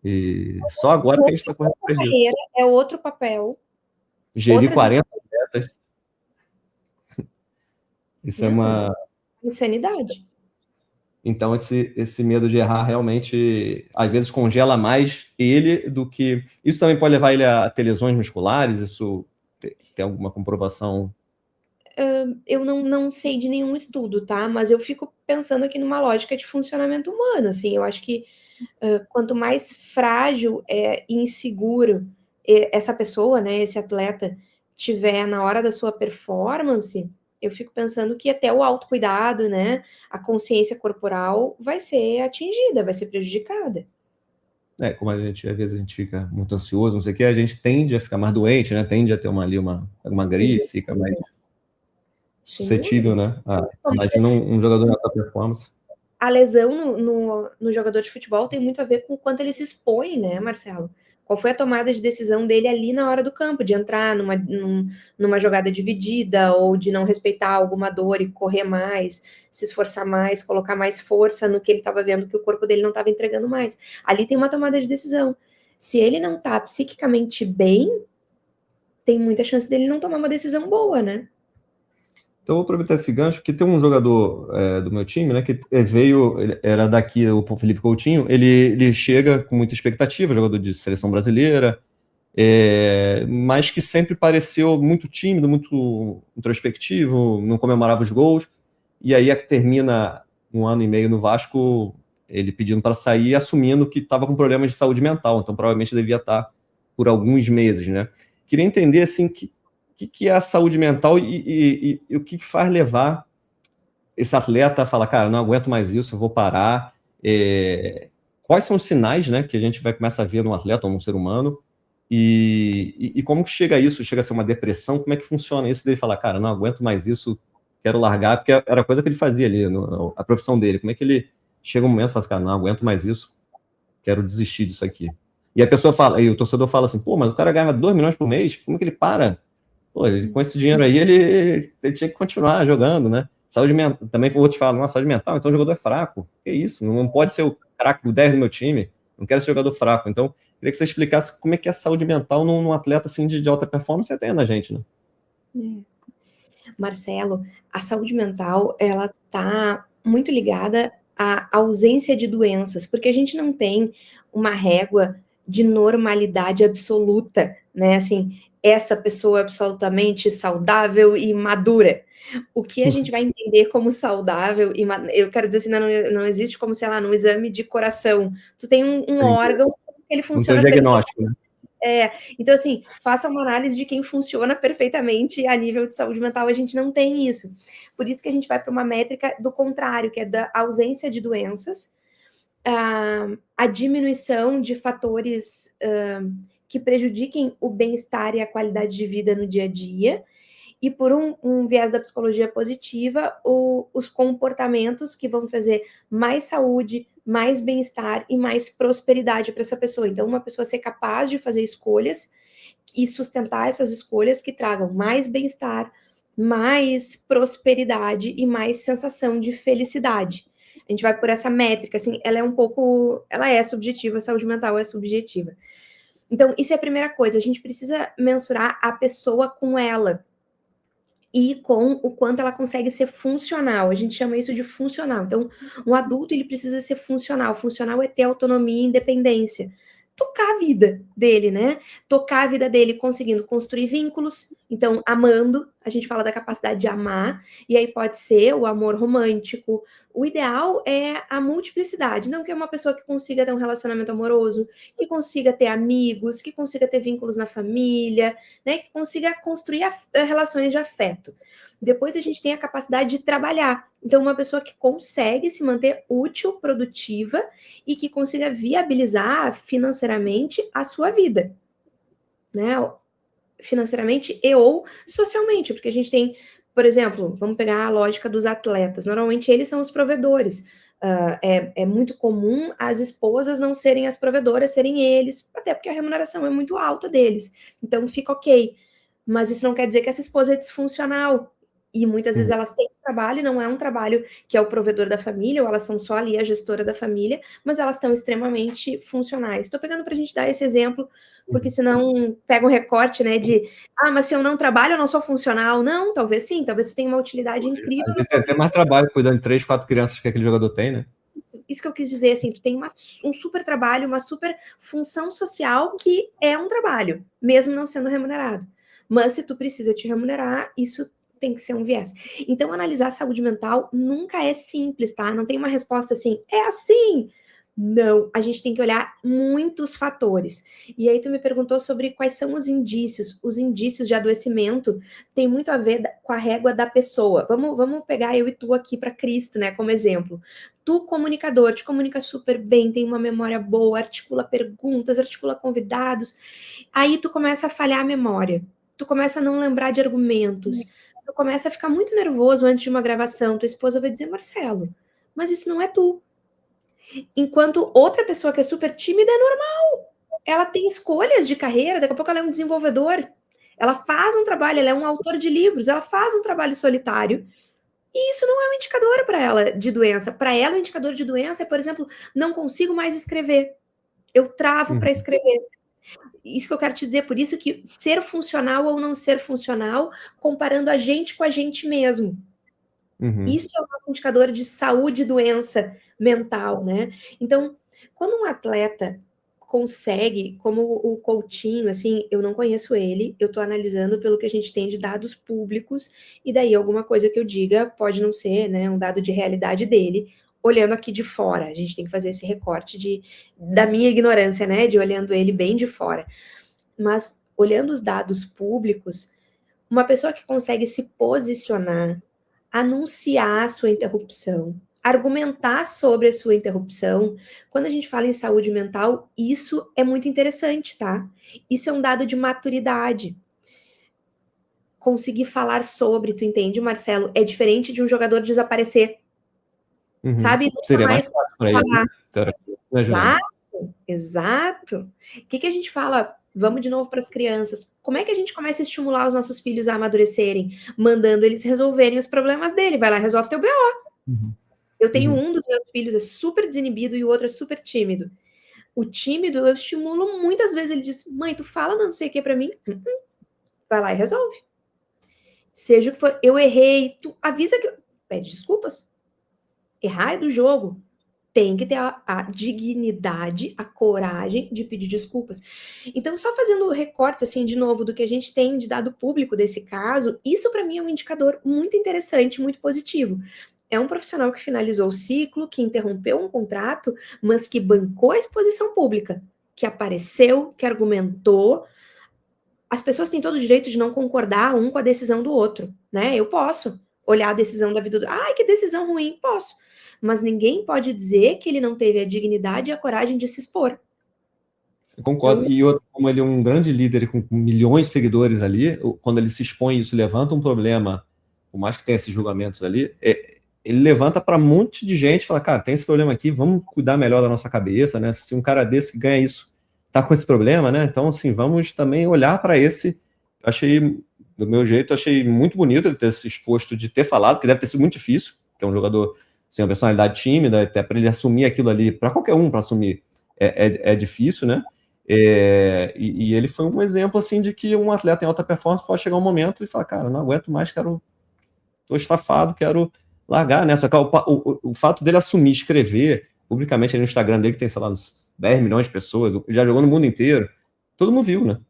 E só agora que a gente está correndo atrás disso. Carreira é outro papel. Gerir 40 atletas. Isso é Não, uma. insanidade. Então, esse medo de errar realmente, às vezes, congela mais ele do que. Isso também pode levar ele a ter lesões musculares? Isso tem alguma comprovação? Eu não sei de nenhum estudo, tá? Mas eu fico pensando aqui numa lógica de funcionamento humano, assim. Eu acho que quanto mais frágil e inseguro essa pessoa, né, esse atleta, tiver na hora da sua performance, eu fico pensando que até o autocuidado, né, a consciência corporal vai ser atingida, vai ser prejudicada. Como a gente, às vezes, a gente fica muito ansioso, não sei o quê, a gente tende a ficar mais doente, né? Tende a ter uma gripe, fica mais Sem dúvida. suscetível, né? Imagina um jogador de alta performance. A lesão no jogador de futebol tem muito a ver com o quanto ele se expõe, né, Marcelo? Qual foi a tomada de decisão dele ali na hora do campo, de entrar numa jogada dividida, ou de não respeitar alguma dor e correr mais, se esforçar mais, colocar mais força no que ele estava vendo que o corpo dele não estava entregando mais. Ali tem uma tomada de decisão. Se ele não está psiquicamente bem, tem muita chance dele não tomar uma decisão boa, né? Então, eu vou aproveitar esse gancho, que tem um jogador do meu time, né, que veio, era daqui, o Felipe Coutinho, ele chega com muita expectativa, jogador de seleção brasileira, mas que sempre pareceu muito tímido, muito introspectivo, não comemorava os gols, e aí termina um ano e meio no Vasco, ele pedindo para sair, assumindo que estava com problemas de saúde mental, então provavelmente devia estar por alguns meses, né? Queria entender, assim, que é a saúde mental e o que faz levar esse atleta a falar, cara, não aguento mais isso, eu vou parar. Quais são os sinais, né, que a gente vai começar a ver num atleta ou num ser humano e como que chega a isso? Chega a ser uma depressão? Como é que funciona isso dele falar, cara, não aguento mais isso, quero largar, porque era a coisa que ele fazia ali, a profissão dele. Como é que ele chega um momento e fala assim, cara, não aguento mais isso, quero desistir disso aqui. E a pessoa fala, e o torcedor fala assim, pô, mas o cara ganha 2 milhões por mês, como é que ele para? Pô, com esse dinheiro aí, ele tinha que continuar jogando, né? Saúde mental. Também outros falam, nossa, saúde mental, então o jogador é fraco. Que isso? Não pode ser o craque, o 10 do meu time. Não quero ser jogador fraco. Então, queria que você explicasse como é que é a saúde mental num atleta assim, de alta performance até na gente, né? Marcelo, a saúde mental, ela tá muito ligada à ausência de doenças, porque a gente não tem uma régua de normalidade absoluta, né? Assim, essa pessoa é absolutamente saudável e madura. O que a gente vai entender como saudável e eu quero dizer assim, não existe como, sei lá, no exame de coração. Tu tem um órgão, ele Não tem o funciona perfeitamente. diagnóstico, né? Então, assim, faça uma análise de quem funciona perfeitamente a nível de saúde mental, a gente não tem isso. Por isso que a gente vai para uma métrica do contrário, que é da ausência de doenças, a diminuição de fatores que prejudiquem o bem-estar e a qualidade de vida no dia a dia, e por um viés da psicologia positiva, os comportamentos que vão trazer mais saúde, mais bem-estar e mais prosperidade para essa pessoa. Então, uma pessoa ser capaz de fazer escolhas e sustentar essas escolhas que tragam mais bem-estar, mais prosperidade e mais sensação de felicidade. A gente vai por essa métrica, assim, ela é subjetiva, a saúde mental é subjetiva. Então, isso é a primeira coisa, a gente precisa mensurar a pessoa com ela, e com o quanto ela consegue ser funcional. A gente chama isso de funcional. Então, um adulto ele precisa ser funcional. Funcional é ter autonomia e independência. tocar a vida dele, né? Tocar a vida dele conseguindo construir vínculos, então amando, a gente fala da capacidade de amar, e aí pode ser o amor romântico. O ideal é a multiplicidade, não que é uma pessoa que consiga ter um relacionamento amoroso, que consiga ter amigos, que consiga ter vínculos na família, né? Que consiga construir relações de afeto. Depois a gente tem a capacidade de trabalhar. Então, uma pessoa que consegue se manter útil, produtiva e que consiga viabilizar financeiramente a sua vida, né? Financeiramente e ou socialmente, porque a gente tem, por exemplo, vamos pegar a lógica dos atletas. Normalmente eles são os provedores. É muito comum as esposas não serem as provedoras, serem eles, até porque a remuneração é muito alta deles. Então fica ok. Mas isso não quer dizer que essa esposa é disfuncional. E muitas vezes elas têm trabalho, não é um trabalho que é o provedor da família, ou elas são só ali a gestora da família, mas elas estão extremamente funcionais. Estou pegando para a gente dar esse exemplo, porque senão pega um recorte, né, mas se eu não trabalho, eu não sou funcional. Não, talvez sim, talvez você tenha uma utilidade incrível. Às vezes tem até mais trabalho cuidando de 3, 4 crianças que aquele jogador tem, né? Isso que eu quis dizer, assim, tu tem um super trabalho, uma super função social que é um trabalho, mesmo não sendo remunerado. Mas se tu precisa te remunerar, isso tem que ser um viés. Então, analisar a saúde mental nunca é simples, tá? Não tem uma resposta assim, é assim. Não, a gente tem que olhar muitos fatores. E aí tu me perguntou sobre quais são os indícios. Os indícios de adoecimento têm muito a ver com a régua da pessoa. Vamos pegar eu e tu aqui para Cristo, né, como exemplo. Tu, comunicador, te comunica super bem, tem uma memória boa, articula perguntas, articula convidados. Aí tu começa a falhar a memória. Tu começa a não lembrar de argumentos. Tu começa a ficar muito nervoso antes de uma gravação. Tua esposa vai dizer, Marcelo, mas isso não é tu. Enquanto outra pessoa que é super tímida é normal. Ela tem escolhas de carreira, daqui a pouco ela é um desenvolvedor. Ela faz um trabalho, ela é um autor de livros, ela faz um trabalho solitário. E isso não é um indicador para ela de doença. Para ela, o indicador de doença é, por exemplo, não consigo mais escrever. Eu travo para escrever. Isso que eu quero te dizer, por isso que ser funcional ou não ser funcional, comparando a gente com a gente mesmo. Isso é o nosso indicador de saúde e doença mental, né? Então, quando um atleta consegue, como o Coutinho, assim, eu não conheço ele, eu tô analisando pelo que a gente tem de dados públicos, e daí alguma coisa que eu diga pode não ser, né, um dado de realidade dele, olhando aqui de fora. A gente tem que fazer esse recorte da minha ignorância, né, de olhando ele bem de fora. Mas, olhando os dados públicos, uma pessoa que consegue se posicionar, anunciar a sua interrupção, argumentar sobre a sua interrupção. Quando a gente fala em saúde mental, isso é muito interessante, tá? Isso é um dado de maturidade. Conseguir falar sobre, tu entende, Marcelo? É diferente de um jogador desaparecer. Sabe? Nunca Seria mais fácil para ele. Exato. O que a gente fala? Vamos de novo para as crianças. Como é que a gente começa a estimular os nossos filhos a amadurecerem? Mandando eles resolverem os problemas dele. Vai lá, resolve teu BO. Eu tenho um dos meus filhos, é super desinibido, e o outro é super tímido. O tímido, eu estimulo muitas vezes. Ele diz, mãe, tu fala não sei o que para mim? Vai lá e resolve. Seja o que for, eu errei, tu avisa que... Pede desculpas. Errar é do jogo. Tem que ter a dignidade, a coragem de pedir desculpas. Então, só fazendo recortes, assim, de novo, do que a gente tem de dado público desse caso, isso para mim é um indicador muito interessante, muito positivo. É um profissional que finalizou o ciclo, que interrompeu um contrato, mas que bancou a exposição pública, que apareceu, que argumentou. As pessoas têm todo o direito de não concordar um com a decisão do outro, né? Eu posso olhar a decisão da vida do... Ai, que decisão ruim, posso. Mas ninguém pode dizer que ele não teve a dignidade e a coragem de se expor. Eu concordo. Então, e outro, como ele é um grande líder com milhões de seguidores ali, quando ele se expõe isso, levanta um problema, por mais que tenha esses julgamentos ali, ele levanta para um monte de gente e fala, cara, tem esse problema aqui, vamos cuidar melhor da nossa cabeça, né? Se um cara desse que ganha isso tá com esse problema, né? Então, assim, vamos também olhar para esse. Eu achei, do meu jeito, achei muito bonito ele ter se exposto, de ter falado, que deve ter sido muito difícil, que é um jogador sem uma personalidade tímida, até para ele assumir aquilo ali, para qualquer um para assumir, é difícil, né? E ele foi um exemplo, assim, de que um atleta em alta performance pode chegar um momento e falar, cara, não aguento mais, tô estafado, quero largar, né? Só que o fato dele assumir, escrever publicamente no Instagram dele, que tem, sei lá, 10 milhões de pessoas, já jogou no mundo inteiro. Todo mundo viu, né?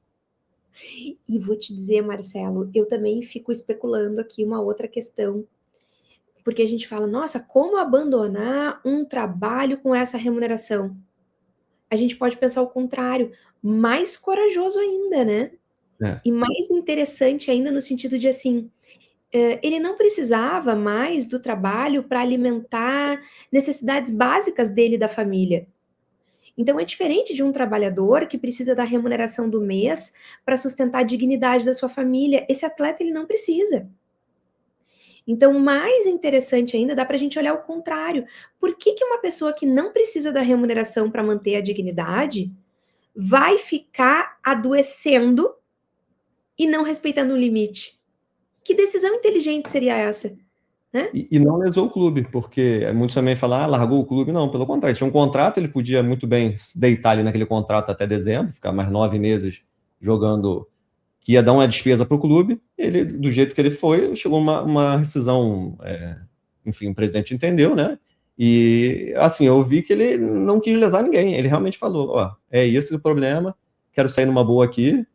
E vou te dizer, Marcelo, eu também fico especulando aqui uma outra questão, porque a gente fala, nossa, como abandonar um trabalho com essa remuneração? A gente pode pensar o contrário, mais corajoso ainda, né? É. E mais interessante ainda no sentido de assim, ele não precisava mais do trabalho para alimentar necessidades básicas dele e da família. Então é diferente de um trabalhador que precisa da remuneração do mês para sustentar a dignidade da sua família. Esse atleta ele não precisa. Então, mais interessante ainda, dá para a gente olhar o contrário. Por que uma pessoa que não precisa da remuneração para manter a dignidade vai ficar adoecendo e não respeitando o limite? Que decisão inteligente seria essa? Né? E não lesou o clube, porque muitos também falam, largou o clube. Não, pelo contrário, tinha um contrato, ele podia muito bem se deitar ali naquele contrato até dezembro, ficar mais 9 meses jogando, que ia dar uma despesa para o clube. Ele, do jeito que ele foi, chegou uma rescisão, enfim, o presidente entendeu, né? E, assim, eu vi que ele não quis lesar ninguém. Ele realmente falou, ó, é esse o problema, quero sair numa boa aqui,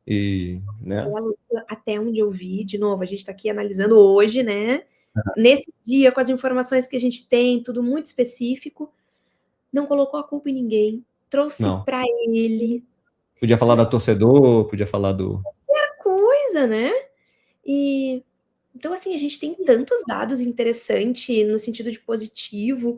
e, né? Até onde eu vi, de novo, a gente está aqui analisando hoje, né? Nesse dia, com as informações que a gente tem, tudo muito específico, não colocou a culpa em ninguém, trouxe para ele. Podia falar da torcedor, podia falar do... Qualquer coisa, né? E então, assim, a gente tem tantos dados interessantes no sentido de positivo,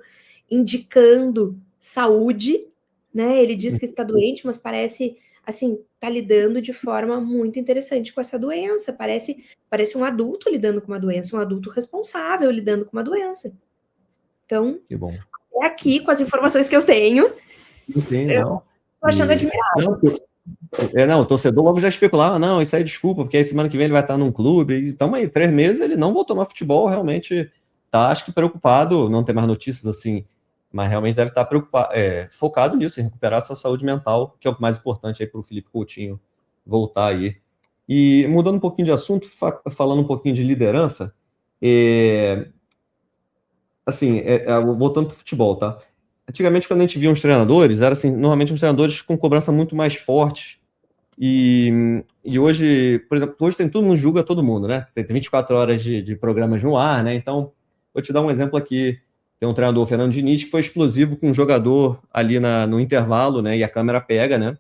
indicando saúde, né? Ele diz que está doente, mas parece, assim, tá lidando de forma muito interessante com essa doença. Parece um adulto lidando com uma doença, um adulto responsável lidando com uma doença. Então, que bom. É aqui, com as informações que eu tenho, Sim, eu tô achando admirável. Não, o torcedor logo já especulava, não, isso aí desculpa, porque aí semana que vem ele vai estar num clube, e estamos aí, 3 meses, ele não voltou mais futebol, realmente tá, acho que preocupado, não tem mais notícias assim, mas realmente deve estar preocupado, focado nisso, em recuperar essa saúde mental, que é o mais importante aí para o Felipe Coutinho voltar aí. E mudando um pouquinho de assunto, falando um pouquinho de liderança, assim, voltando para o futebol, tá? Antigamente, quando a gente via uns treinadores, era assim, normalmente uns treinadores com cobrança muito mais forte. E hoje, por exemplo, hoje tem todo mundo julga todo mundo, né? Tem 24 horas de programas no ar, né? Então, vou te dar um exemplo aqui. Tem um treinador, Fernando Diniz, que foi explosivo com um jogador ali no intervalo, né? E a câmera pega, né?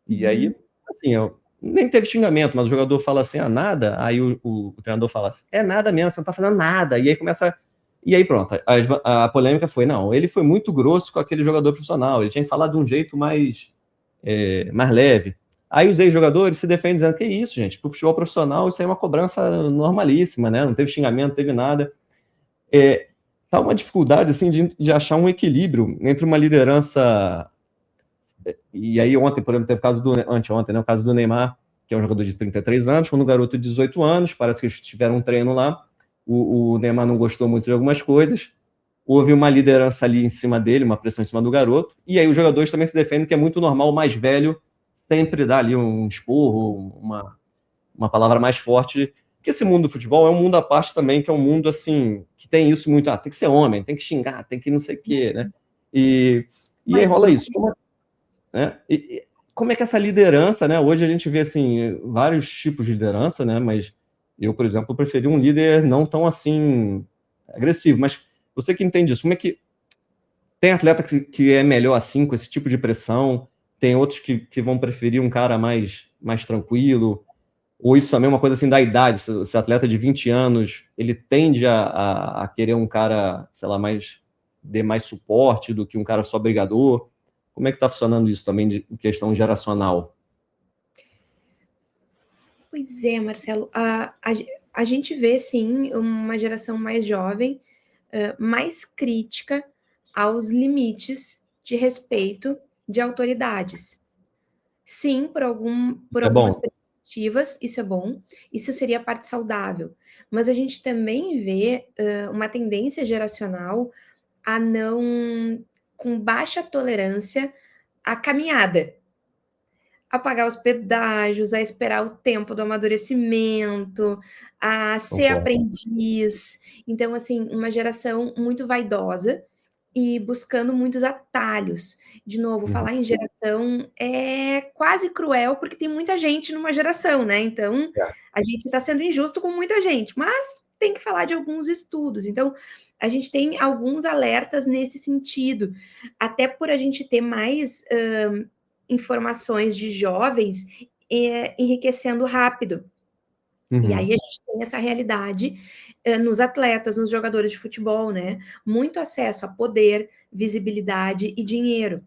E aí, assim, nem teve xingamento, mas o jogador fala assim, nada. Aí o treinador fala assim, nada mesmo, você não tá fazendo nada. E aí começa... E aí pronto, a polêmica foi, não, ele foi muito grosso com aquele jogador profissional, ele tinha que falar de um jeito mais leve. Aí os ex-jogadores se defendem dizendo, que isso, gente, pro futebol profissional isso aí é uma cobrança normalíssima, né, não teve xingamento, não teve nada. Tá uma dificuldade, assim, de achar um equilíbrio entre uma liderança... E aí ontem, por exemplo, teve o caso anteontem, né, o caso do Neymar, que é um jogador de 33 anos, quando um garoto de 18 anos, parece que eles tiveram um treino lá, o Neymar não gostou muito de algumas coisas, houve uma liderança ali em cima dele, uma pressão em cima do garoto, e aí os jogadores também se defendem, que é muito normal o mais velho sempre dar ali um esporro, uma palavra mais forte, que esse mundo do futebol é um mundo à parte também, que é um mundo assim, que tem isso muito, tem que ser homem, tem que xingar, tem que não sei o quê, né? E aí rola isso. Como é que essa liderança, né? Hoje a gente vê assim, vários tipos de liderança, né? Mas eu, por exemplo, preferi um líder não tão assim agressivo. Mas você que entende isso, como é que tem atleta que é melhor assim, com esse tipo de pressão? Tem outros que vão preferir um cara mais tranquilo? Ou isso também é uma coisa assim da idade? Esse atleta de 20 anos, ele tende a querer um cara, sei lá, dê mais suporte do que um cara só brigador? Como é que está funcionando isso também de questão geracional? Pois é, Marcelo, a gente vê, sim, uma geração mais jovem, mais crítica aos limites de respeito de autoridades. Sim, por algumas perspectivas, isso é bom, isso seria a parte saudável, mas a gente também vê uma tendência geracional a não, com baixa tolerância, à caminhada, a pagar os pedágios, a esperar o tempo do amadurecimento, a ser aprendiz. Então, assim, uma geração muito vaidosa e buscando muitos atalhos. De novo, falar em geração é quase cruel, porque tem muita gente numa geração, né? Então, a gente está sendo injusto com muita gente, mas tem que falar de alguns estudos. Então, a gente tem alguns alertas nesse sentido, até por a gente ter mais informações de jovens enriquecendo rápido. E aí a gente tem essa realidade nos atletas, nos jogadores de futebol, né? Muito acesso a poder, visibilidade e dinheiro.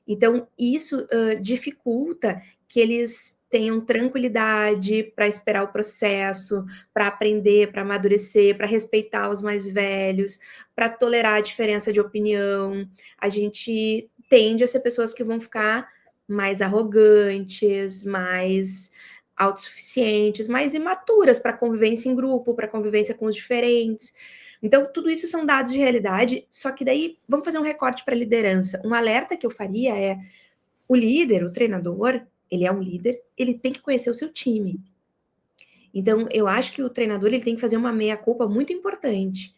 Então, isso dificulta que eles tenham tranquilidade para esperar o processo, para aprender, para amadurecer, para respeitar os mais velhos, para tolerar a diferença de opinião. A gente tende a ser pessoas que vão ficar mais arrogantes, mais autossuficientes, mais imaturas para convivência em grupo, para convivência com os diferentes. Então, tudo isso são dados de realidade, só que daí vamos fazer um recorte para a liderança. Um alerta que eu faria é o líder, o treinador, ele é um líder, ele tem que conhecer o seu time. Então, eu acho que o treinador ele tem que fazer uma meia-culpa muito importante.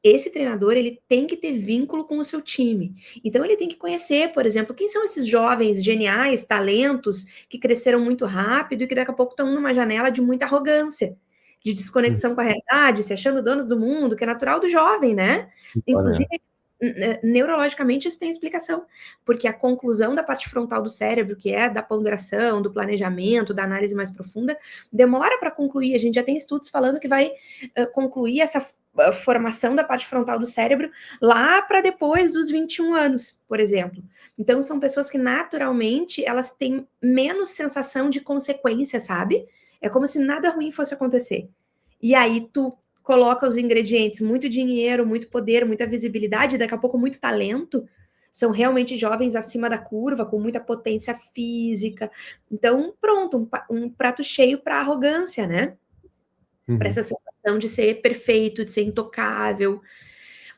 Esse treinador ele tem que ter vínculo com o seu time. Então, ele tem que conhecer, por exemplo, quem são esses jovens geniais, talentos, que cresceram muito rápido e que daqui a pouco estão numa janela de muita arrogância, de desconexão com a realidade, se achando donos do mundo, que é natural do jovem, né? Inclusive, neurologicamente isso tem explicação, porque a conclusão da parte frontal do cérebro, que é da ponderação, do planejamento, da análise mais profunda, demora para concluir. A gente já tem estudos falando que vai concluir essa formação da parte frontal do cérebro lá para depois dos 21 anos, por exemplo. Então, são pessoas que naturalmente elas têm menos sensação de consequência, sabe? É como se nada ruim fosse acontecer. E aí tu coloca os ingredientes, muito dinheiro, muito poder, muita visibilidade, daqui a pouco muito talento, são realmente jovens acima da curva, com muita potência física. Então, pronto, um prato cheio para arrogância, né? Para essa sensação de ser perfeito, de ser intocável.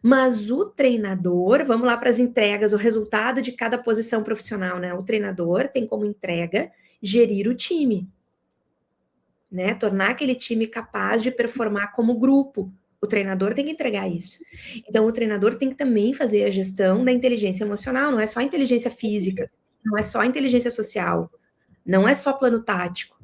Mas o treinador, vamos lá para as entregas, o resultado de cada posição profissional, né? O treinador tem como entrega gerir o time, né? Tornar aquele time capaz de performar como grupo. O treinador tem que entregar isso. Então, o treinador tem que também fazer a gestão da inteligência emocional, não é só inteligência física, não é só inteligência social, não é só plano tático.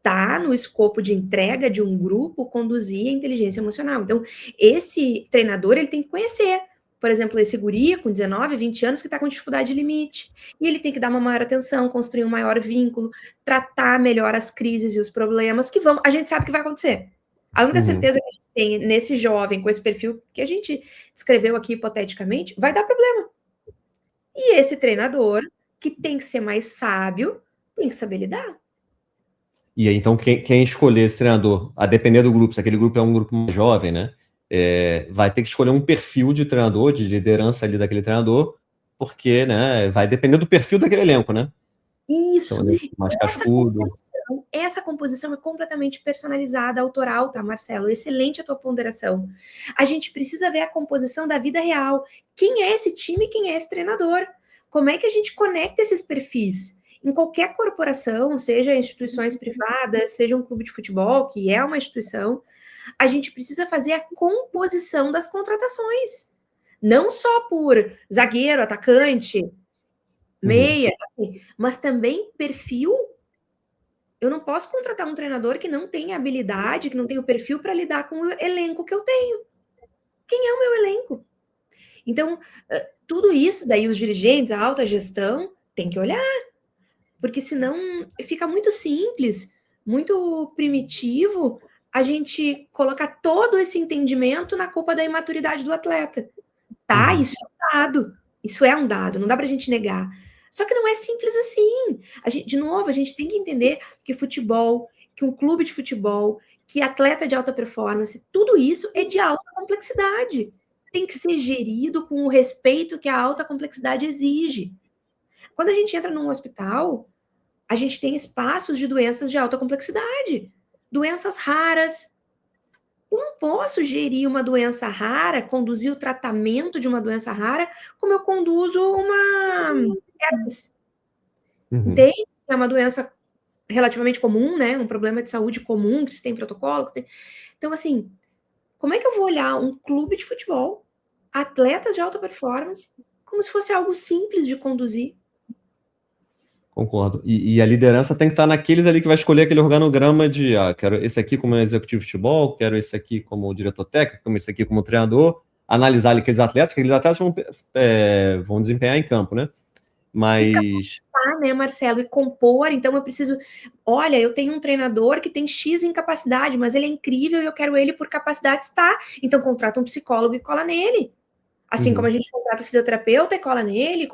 Tá no escopo de entrega de um grupo conduzir a inteligência emocional. Então, esse treinador, ele tem que conhecer, por exemplo, esse guri com 19, 20 anos que está com dificuldade de limite. E ele tem que dar uma maior atenção, construir um maior vínculo, tratar melhor as crises e os problemas que vão. A gente sabe que vai acontecer. A única certeza que a gente tem nesse jovem com esse perfil que a gente descreveu aqui hipoteticamente, vai dar problema. E esse treinador, que tem que ser mais sábio, tem que saber lidar. E aí, então, quem escolher esse treinador, a depender do grupo, se aquele grupo é um grupo mais jovem, né? Vai ter que escolher um perfil de treinador, de liderança ali daquele treinador, porque, né, vai depender do perfil daquele elenco, né? Isso. Então, mais cascudo. Essa composição é completamente personalizada, autoral, tá, Marcelo? Excelente a tua ponderação. A gente precisa ver a composição da vida real. Quem é esse time, quem é esse treinador? Como é que a gente conecta esses perfis? Em qualquer corporação, seja instituições privadas, seja um clube de futebol, que é uma instituição, a gente precisa fazer a composição das contratações. Não só por zagueiro, atacante, meia, assim, mas também perfil. Eu não posso contratar um treinador que não tenha habilidade, que não tenha o perfil para lidar com o elenco que eu tenho. Quem é o meu elenco? Então, tudo isso, daí os dirigentes, a alta gestão, tem que olhar. Porque senão fica muito simples, muito primitivo a gente colocar todo esse entendimento na culpa da imaturidade do atleta. Tá, isso é um dado. Isso é um dado, não dá pra gente negar. Só que não é simples assim. De novo, a gente tem que entender que futebol, que um clube de futebol, que atleta de alta performance, tudo isso é de alta complexidade. Tem que ser gerido com o respeito que a alta complexidade exige. Quando a gente entra num hospital, a gente tem espaços de doenças de alta complexidade, doenças raras. Eu não posso gerir uma doença rara, conduzir o tratamento de uma doença rara, como eu conduzo uma herpes. Entende? É uma doença relativamente comum, né? Um problema de saúde comum, que se tem protocolo. Então, assim, como é que eu vou olhar um clube de futebol, atletas de alta performance, como se fosse algo simples de conduzir. Concordo. E a liderança tem que estar naqueles ali que vai escolher aquele organograma de quero esse aqui como executivo de futebol, quero esse aqui como diretor técnico, como esse aqui como treinador, analisar ali aqueles atletas, que aqueles atletas vão desempenhar em campo, né? Mas... né, Marcelo, e compor, então eu preciso, olha, eu tenho um treinador que tem X em capacidade, mas ele é incrível e eu quero ele por capacidade, tá? Então contrata um psicólogo e cola nele. Assim como a gente contrata o fisioterapeuta e cola nele,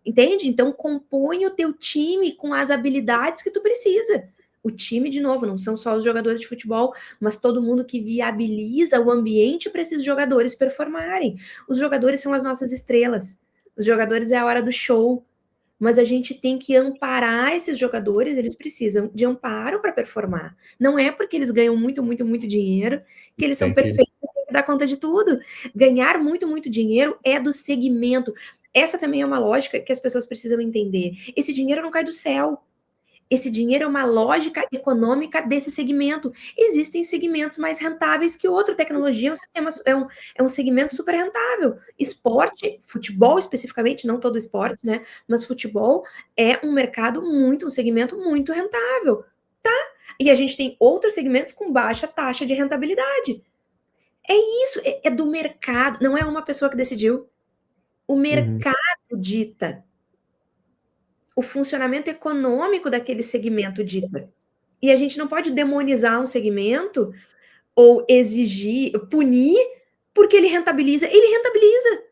entende? Então compõe o teu time com as habilidades que tu precisa. O time, de novo, não são só os jogadores de futebol, mas todo mundo que viabiliza o ambiente para esses jogadores performarem. Os jogadores são as nossas estrelas. Os jogadores é a hora do show. Mas a gente tem que amparar esses jogadores, eles precisam de amparo para performar. Não é porque eles ganham muito, muito, muito dinheiro que eles são perfeitos e têm que dar conta de tudo. Ganhar muito, muito dinheiro é do segmento. Essa também é uma lógica que as pessoas precisam entender. Esse dinheiro não cai do céu. Esse dinheiro é uma lógica econômica desse segmento. Existem segmentos mais rentáveis que outro. Tecnologia é um segmento super rentável. Esporte, futebol especificamente, não todo esporte, né? Mas futebol é um mercado um segmento muito rentável, tá? E a gente tem outros segmentos com baixa taxa de rentabilidade. É isso, é do mercado, não é uma pessoa que decidiu. O mercado dita. O funcionamento econômico daquele segmento dita. E a gente não pode demonizar um segmento ou exigir, punir, porque ele rentabiliza. Ele rentabiliza.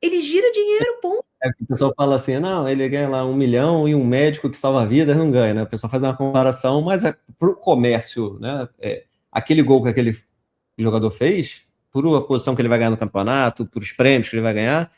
Ele gira dinheiro, ponto. O pessoal fala assim, não, ele ganha lá 1 milhão e um médico que salva vidas não ganha, né? O pessoal faz uma comparação, mas para o comércio, né? Aquele gol que aquele jogador fez, por a posição que ele vai ganhar no campeonato, por os prêmios que ele vai ganhar,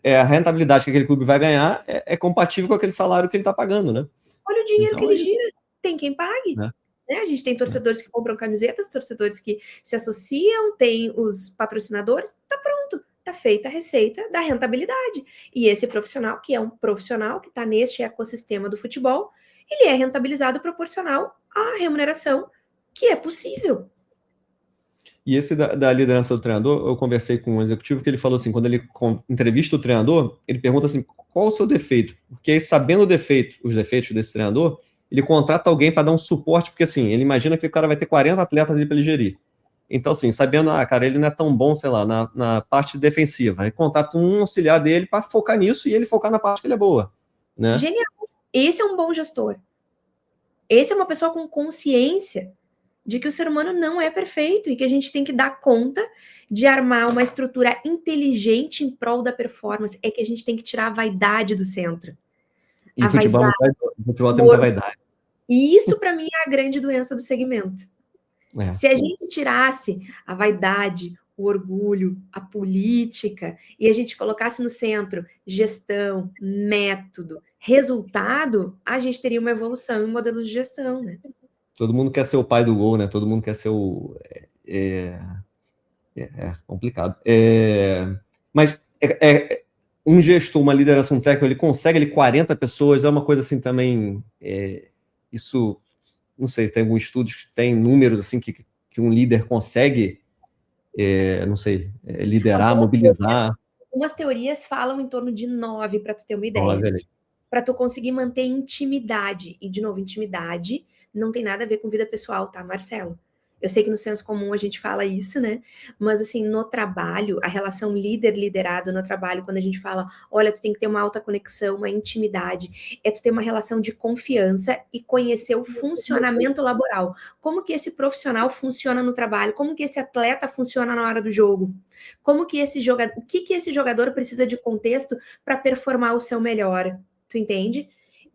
a rentabilidade que aquele clube vai ganhar é compatível com aquele salário que ele está pagando, né? Olha o dinheiro que ele gira, tem quem pague. Né? A gente tem torcedores que compram camisetas, torcedores que se associam, tem os patrocinadores, tá pronto, tá feita a receita da rentabilidade. E esse profissional, que é um profissional que está neste ecossistema do futebol, ele é rentabilizado proporcional à remuneração que é possível. E esse da liderança do treinador, eu conversei com um executivo que ele falou assim, quando ele entrevista o treinador, ele pergunta assim, qual o seu defeito? Porque aí, sabendo os defeitos desse treinador, ele contrata alguém para dar um suporte, porque assim, ele imagina que o cara vai ter 40 atletas ali para ele gerir. Então, assim, sabendo, cara, ele não é tão bom, sei lá, na parte defensiva, ele contrata um auxiliar dele para focar nisso e ele focar na parte que ele é boa. Né? Genial. Esse é um bom gestor. Esse é uma pessoa com consciência de que o ser humano não é perfeito e que a gente tem que dar conta de armar uma estrutura inteligente em prol da performance. É que a gente tem que tirar a vaidade do centro. E futebol tem muita vaidade. E isso, para mim, é a grande doença do segmento. Se a gente tirasse a vaidade, o orgulho, a política, e a gente colocasse no centro gestão, método, resultado, a gente teria uma evolução em modelos de gestão, né? Todo mundo quer ser o pai do gol, né? Todo mundo quer ser o... complicado. Mas um gestor, uma liderança, um técnico, ele consegue ali 40 pessoas, é uma coisa assim também... isso, não sei, tem alguns estudos que tem números assim que um líder consegue, não sei, liderar, mobilizar. Algumas teorias falam em torno de 9, para tu ter uma ideia. Para tu conseguir manter intimidade. E, de novo, intimidade não tem nada a ver com vida pessoal, tá, Marcelo? Eu sei que no senso comum a gente fala isso, né? Mas, assim, no trabalho, a relação líder-liderado no trabalho, quando a gente fala, olha, tu tem que ter uma alta conexão, uma intimidade, é tu ter uma relação de confiança e conhecer o funcionamento laboral. Como que esse profissional funciona no trabalho? Como que esse atleta funciona na hora do jogo? Como que esse jogador... O que esse jogador precisa de contexto para performar o seu melhor? Tu entende?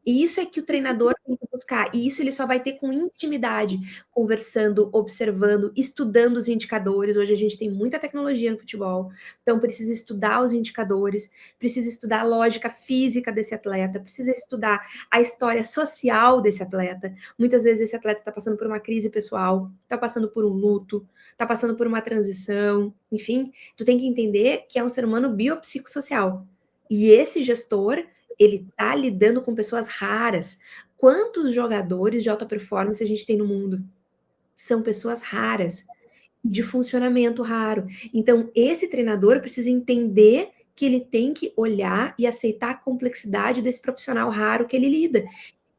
E isso é que o treinador tem que buscar. E isso ele só vai ter com intimidade, conversando, observando, estudando os indicadores. Hoje a gente tem muita tecnologia no futebol, então precisa estudar os indicadores, precisa estudar a lógica física desse atleta, precisa estudar a história social desse atleta. Muitas vezes esse atleta está passando por uma crise pessoal, está passando por um luto, está passando por uma transição, enfim. Tu tem que entender que é um ser humano biopsicossocial. E esse gestor... ele está lidando com pessoas raras. Quantos jogadores de alta performance a gente tem no mundo? São pessoas raras. de funcionamento raro. Então, esse treinador precisa entender que ele tem que olhar e aceitar a complexidade desse profissional raro que ele lida.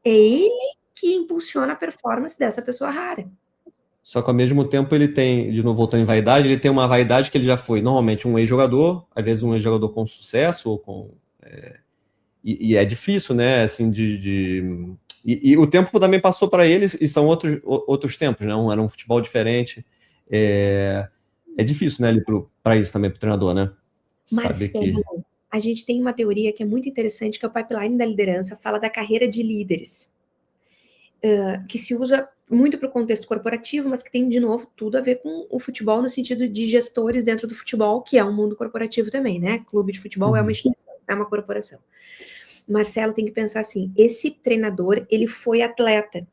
É ele que impulsiona a performance dessa pessoa rara. Só que ao mesmo tempo ele tem, de novo voltando em vaidade, ele tem uma vaidade que ele já foi normalmente um ex-jogador, às vezes um ex-jogador com sucesso, ou com... E é difícil, né, assim, E o tempo também passou para eles, e são outros tempos, né, era um futebol diferente. É difícil, né, para isso também, para o treinador, né? Saber que... Marcelo, a gente tem uma teoria que é muito interessante, que é o pipeline da liderança, fala da carreira de líderes, que se usa muito para o contexto corporativo, mas que tem, de novo, tudo a ver com o futebol no sentido de gestores dentro do futebol, que é um mundo corporativo também, né? Clube de futebol é uma instituição, é uma corporação. Marcelo tem que pensar assim, esse treinador, ele foi atleta,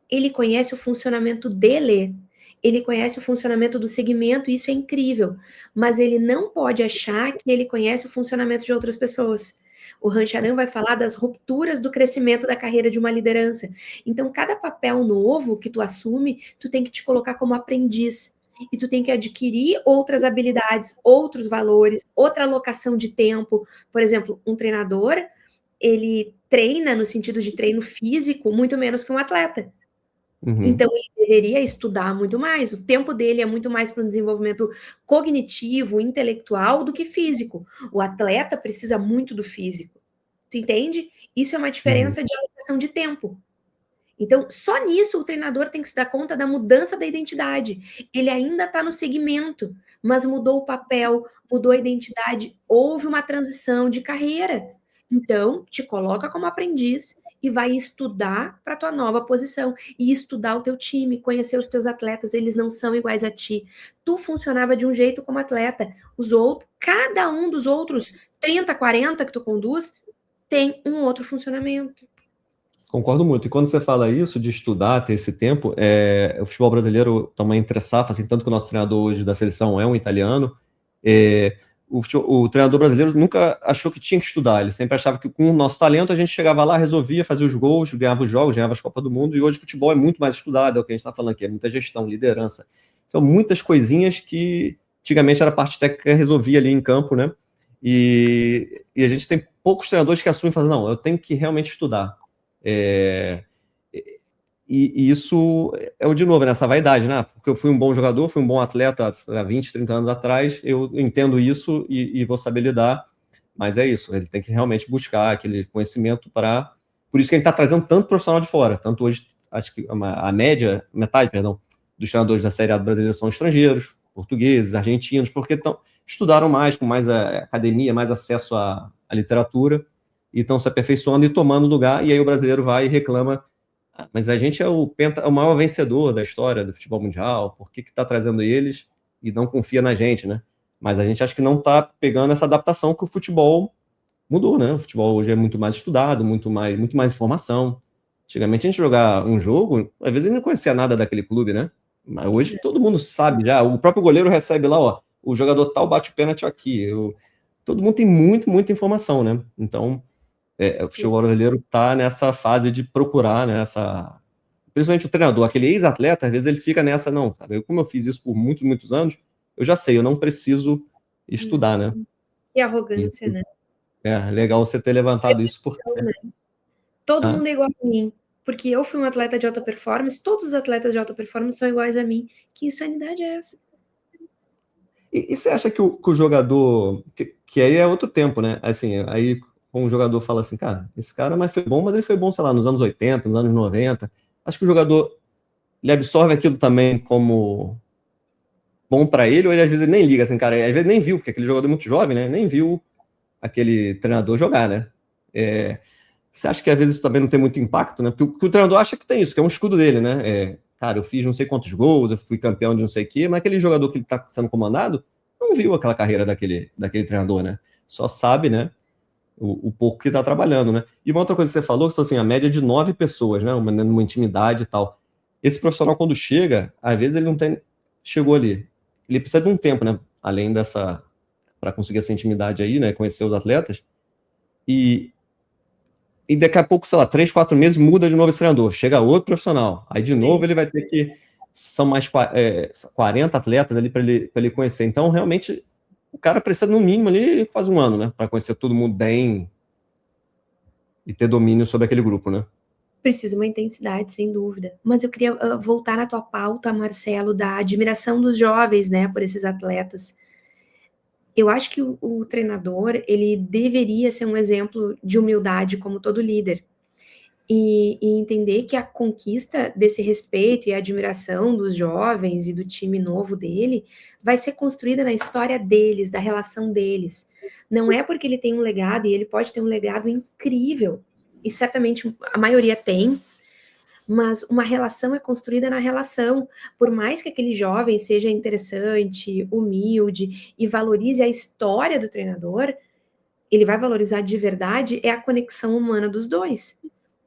ele conhece o funcionamento dele, ele conhece o funcionamento do segmento, e isso é incrível, mas ele não pode achar que ele conhece o funcionamento de outras pessoas. O Rancharan vai falar das rupturas do crescimento da carreira de uma liderança. Então, cada papel novo que tu assume, tu tem que te colocar como aprendiz. E tu tem que adquirir outras habilidades, outros valores, outra alocação de tempo. Por exemplo, um treinador, ele treina no sentido de treino físico muito menos que um atleta. Então, ele deveria estudar muito mais. O tempo dele é muito mais para um desenvolvimento cognitivo, intelectual, do que físico. O atleta precisa muito do físico. Tu entende? Isso é uma diferença de alocação de tempo. Então, só nisso o treinador tem que se dar conta da mudança da identidade. Ele ainda está no segmento, mas mudou o papel, mudou a identidade, houve uma transição de carreira. Então, te coloca como aprendiz e vai estudar para a tua nova posição, e estudar o teu time, conhecer os teus atletas, eles não são iguais a ti. Tu funcionava de um jeito como atleta, os outros, cada um dos outros 30, 40 que tu conduz, tem um outro funcionamento. Concordo muito. E quando você fala isso, de estudar, ter esse tempo, o futebol brasileiro também entre safra, assim, tanto que o nosso treinador hoje da seleção é um italiano, o treinador brasileiro nunca achou que tinha que estudar, ele sempre achava que com o nosso talento a gente chegava lá, resolvia, fazia os gols, ganhava os jogos, ganhava as Copas do Mundo, e hoje o futebol é muito mais estudado, é o que a gente está falando aqui, é muita gestão, liderança. São muitas coisinhas que antigamente era a parte técnica que resolvia ali em campo, né? E a gente tem poucos treinadores que assumem e fazem, não, eu tenho que realmente estudar. E isso é de novo, nessa vaidade, né? Porque eu fui um bom jogador, fui um bom atleta há 20, 30 anos atrás, eu entendo isso e vou saber lidar, mas é isso, ele tem que realmente buscar aquele conhecimento para... Por isso que a gente está trazendo tanto profissional de fora, tanto hoje, acho que metade, dos treinadores da Série A do brasileiro são estrangeiros, portugueses, argentinos, porque estudaram mais, com mais academia, mais acesso à literatura, e estão se aperfeiçoando e tomando lugar, e aí o brasileiro vai e reclama, mas a gente é o maior vencedor da história do futebol mundial, por que está trazendo eles e não confia na gente, né? Mas a gente acha que não está pegando essa adaptação que o futebol mudou, né? O futebol hoje é muito mais estudado, muito mais informação. Antigamente a gente jogar um jogo, às vezes a gente não conhecia nada daquele clube, né? Mas hoje todo mundo sabe já, o próprio goleiro recebe lá, ó, o jogador tal bate o pênalti aqui. Todo mundo tem muita informação, né? Então, o futebol brasileiro está nessa fase de procurar, né, principalmente o treinador, aquele ex-atleta, às vezes ele fica nessa, não, cara, como eu fiz isso por muitos anos, eu já sei, eu não preciso estudar, né? Que arrogância, né? É legal você ter levantado isso, porque... Todo mundo é igual a mim, porque eu fui um atleta de alta performance, todos os atletas de alta performance são iguais a mim. Que insanidade é essa? E você acha que o jogador, que aí é outro tempo, né? Assim, aí um jogador fala assim, cara, esse cara mas ele foi bom, sei lá, nos anos 80, nos anos 90. Acho que o jogador, ele absorve aquilo também como bom para ele, ou ele às vezes nem liga, assim, cara, às vezes nem viu, porque aquele jogador é muito jovem, né? Nem viu aquele treinador jogar, né? Você acha que às vezes isso também não tem muito impacto, né? Porque o treinador acha que tem isso, que é um escudo dele, né? Cara, eu fiz não sei quantos gols, eu fui campeão de não sei o quê, mas aquele jogador que ele tá sendo comandado não viu aquela carreira daquele treinador, né? Só sabe, né? O pouco que tá trabalhando, né? E uma outra coisa que você falou, que foi assim, a média de 9 pessoas, né? Uma intimidade e tal. Esse profissional, quando chega, às vezes ele não tem... Chegou ali. Ele precisa de um tempo, né? Além dessa... para conseguir essa intimidade aí, né? Conhecer os atletas. E daqui a pouco, sei lá, 3, 4 meses, muda de novo esse treinador. Chega outro profissional. Aí, de novo, ele vai ter que são mais 40 atletas ali para ele conhecer. Então, realmente, o cara precisa, no mínimo, ali quase um ano, né? Para conhecer todo mundo bem e ter domínio sobre aquele grupo, né? Precisa uma intensidade, sem dúvida. Mas eu queria voltar na tua pauta, Marcelo, da admiração dos jovens, né, por esses atletas. Eu acho que o treinador, ele deveria ser um exemplo de humildade, como todo líder. E entender que a conquista desse respeito e admiração dos jovens e do time novo dele vai ser construída na história deles, da relação deles. Não é porque ele tem um legado, e ele pode ter um legado incrível, e certamente a maioria tem, mas uma relação é construída na relação. Por mais que aquele jovem seja interessante, humilde e valorize a história do treinador, ele vai valorizar de verdade é a conexão humana dos dois.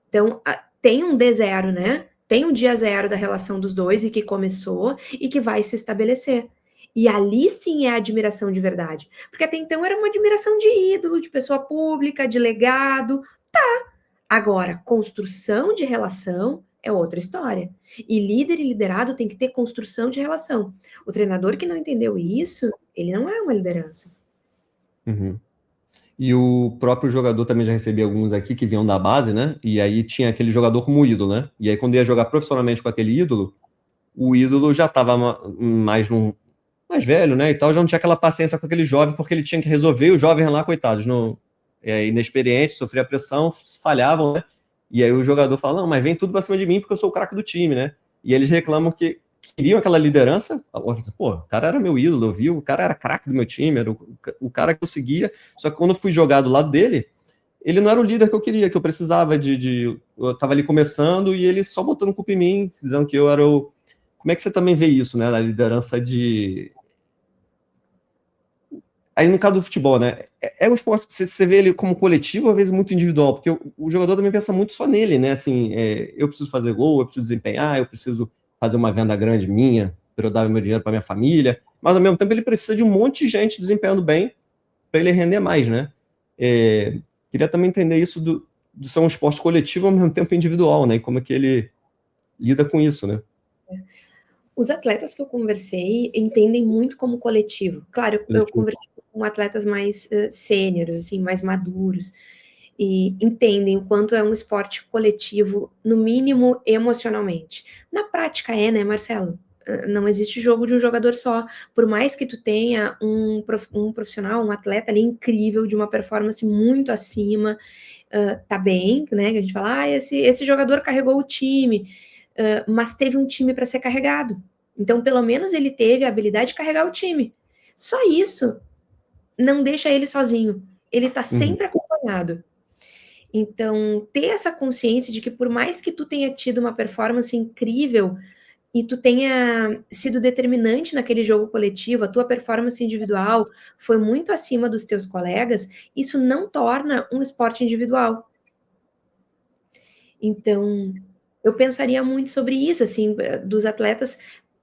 Então, tem um D0, né? Tem um dia zero da relação dos dois e que começou e que vai se estabelecer. E ali sim é a admiração de verdade. Porque até então era uma admiração de ídolo, de pessoa pública, de legado. Tá. Agora, construção de relação é outra história. E líder e liderado tem que ter construção de relação. O treinador que não entendeu isso, ele não é uma liderança. Uhum. E o próprio jogador também já recebi alguns aqui que vinham da base, né? E aí tinha aquele jogador como ídolo, né? E aí quando ia jogar profissionalmente com aquele ídolo, o ídolo já estava mais velho, né? E tal, já não tinha aquela paciência com aquele jovem, porque ele tinha que resolver, e os jovens lá, coitados, não, inexperientes, sofria pressão, falhavam, né? E aí o jogador fala, não, mas vem tudo pra cima de mim porque eu sou o craque do time, né? E eles reclamam que queriam aquela liderança. Pô, o cara era meu ídolo, eu vi, o cara era craque do meu time, era o cara que eu seguia. Só que quando eu fui jogar do lado dele, ele não era o líder que eu queria, que eu precisava eu tava ali começando e ele só botando culpa em mim, dizendo que eu era o... Como é que você também vê isso, né, na liderança de... Aí no caso do futebol, né, é um esporte que você vê ele como coletivo, às vezes muito individual, porque o jogador também pensa muito só nele, né, assim, eu preciso fazer gol, eu preciso desempenhar, eu preciso fazer uma venda grande minha, para eu dar meu dinheiro para minha família, mas ao mesmo tempo ele precisa de um monte de gente desempenhando bem para ele render mais, né. Queria também entender isso do ser um esporte coletivo ao mesmo tempo individual, né, e como é que ele lida com isso, né. Os atletas que eu conversei entendem muito como coletivo. Claro, eu conversei com atletas mais sêniores, assim, mais maduros, e entendem o quanto é um esporte coletivo, no mínimo emocionalmente. Na prática né, Marcelo? Não existe jogo de um jogador só. Por mais que tu tenha um profissional, um atleta ali incrível, de uma performance muito acima, tá bem, né? Que a gente fala, esse jogador carregou o time, mas teve um time para ser carregado. Então, pelo menos ele teve a habilidade de carregar o time. Só isso não deixa ele sozinho. Ele está sempre acompanhado. Então, ter essa consciência de que por mais que tu tenha tido uma performance incrível e tu tenha sido determinante naquele jogo coletivo, a tua performance individual foi muito acima dos teus colegas, isso não torna um esporte individual. Então, eu pensaria muito sobre isso, assim, dos atletas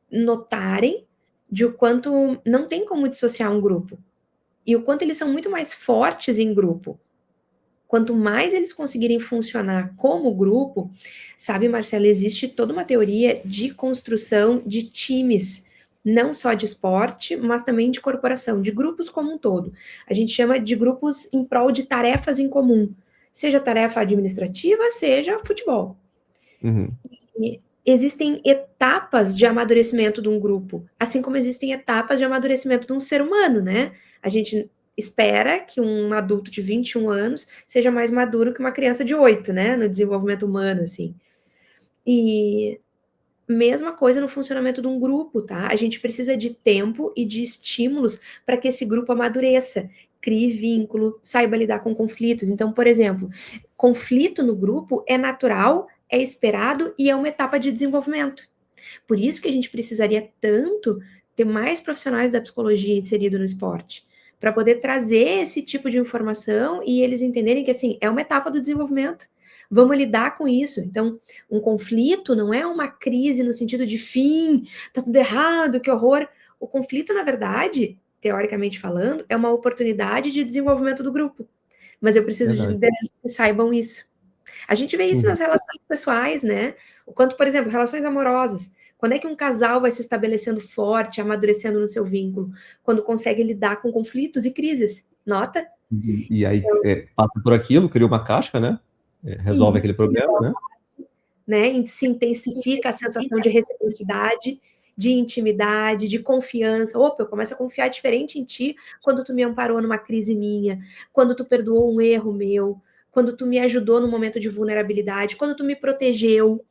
notarem de o quanto não tem como dissociar um grupo. E o quanto eles são muito mais fortes em grupo. Quanto mais eles conseguirem funcionar como grupo, sabe, Marcelo, existe toda uma teoria de construção de times, não só de esporte, mas também de corporação, de grupos como um todo. A gente chama de grupos em prol de tarefas em comum, seja tarefa administrativa, seja futebol. E existem etapas de amadurecimento de um grupo, assim como existem etapas de amadurecimento de um ser humano, né? A gente espera que um adulto de 21 anos seja mais maduro que uma criança de 8, né? No desenvolvimento humano, assim. E mesma coisa no funcionamento de um grupo, tá? A gente precisa de tempo e de estímulos para que esse grupo amadureça, crie vínculo, saiba lidar com conflitos. Então, por exemplo, conflito no grupo é natural, é esperado e é uma etapa de desenvolvimento. Por isso que a gente precisaria tanto ter mais profissionais da psicologia inseridos no esporte, para poder trazer esse tipo de informação e eles entenderem que, assim, é uma etapa do desenvolvimento. Vamos lidar com isso. Então, um conflito não é uma crise no sentido de fim, tá tudo errado, que horror. O conflito, na verdade, teoricamente falando, é uma oportunidade de desenvolvimento do grupo. Mas eu preciso de lideranças que saibam isso. A gente vê isso nas relações pessoais, né? O quanto, por exemplo, relações amorosas. Quando é que um casal vai se estabelecendo forte, amadurecendo no seu vínculo? Quando consegue lidar com conflitos e crises. Nota? E aí passa por aquilo, cria uma casca, né? Resolve aquele problema, né? Se intensifica a sensação de reciprocidade, de intimidade, de confiança. Opa, eu começo a confiar diferente em ti quando tu me amparou numa crise minha, quando tu perdoou um erro meu, quando tu me ajudou no momento de vulnerabilidade, quando tu me protegeu.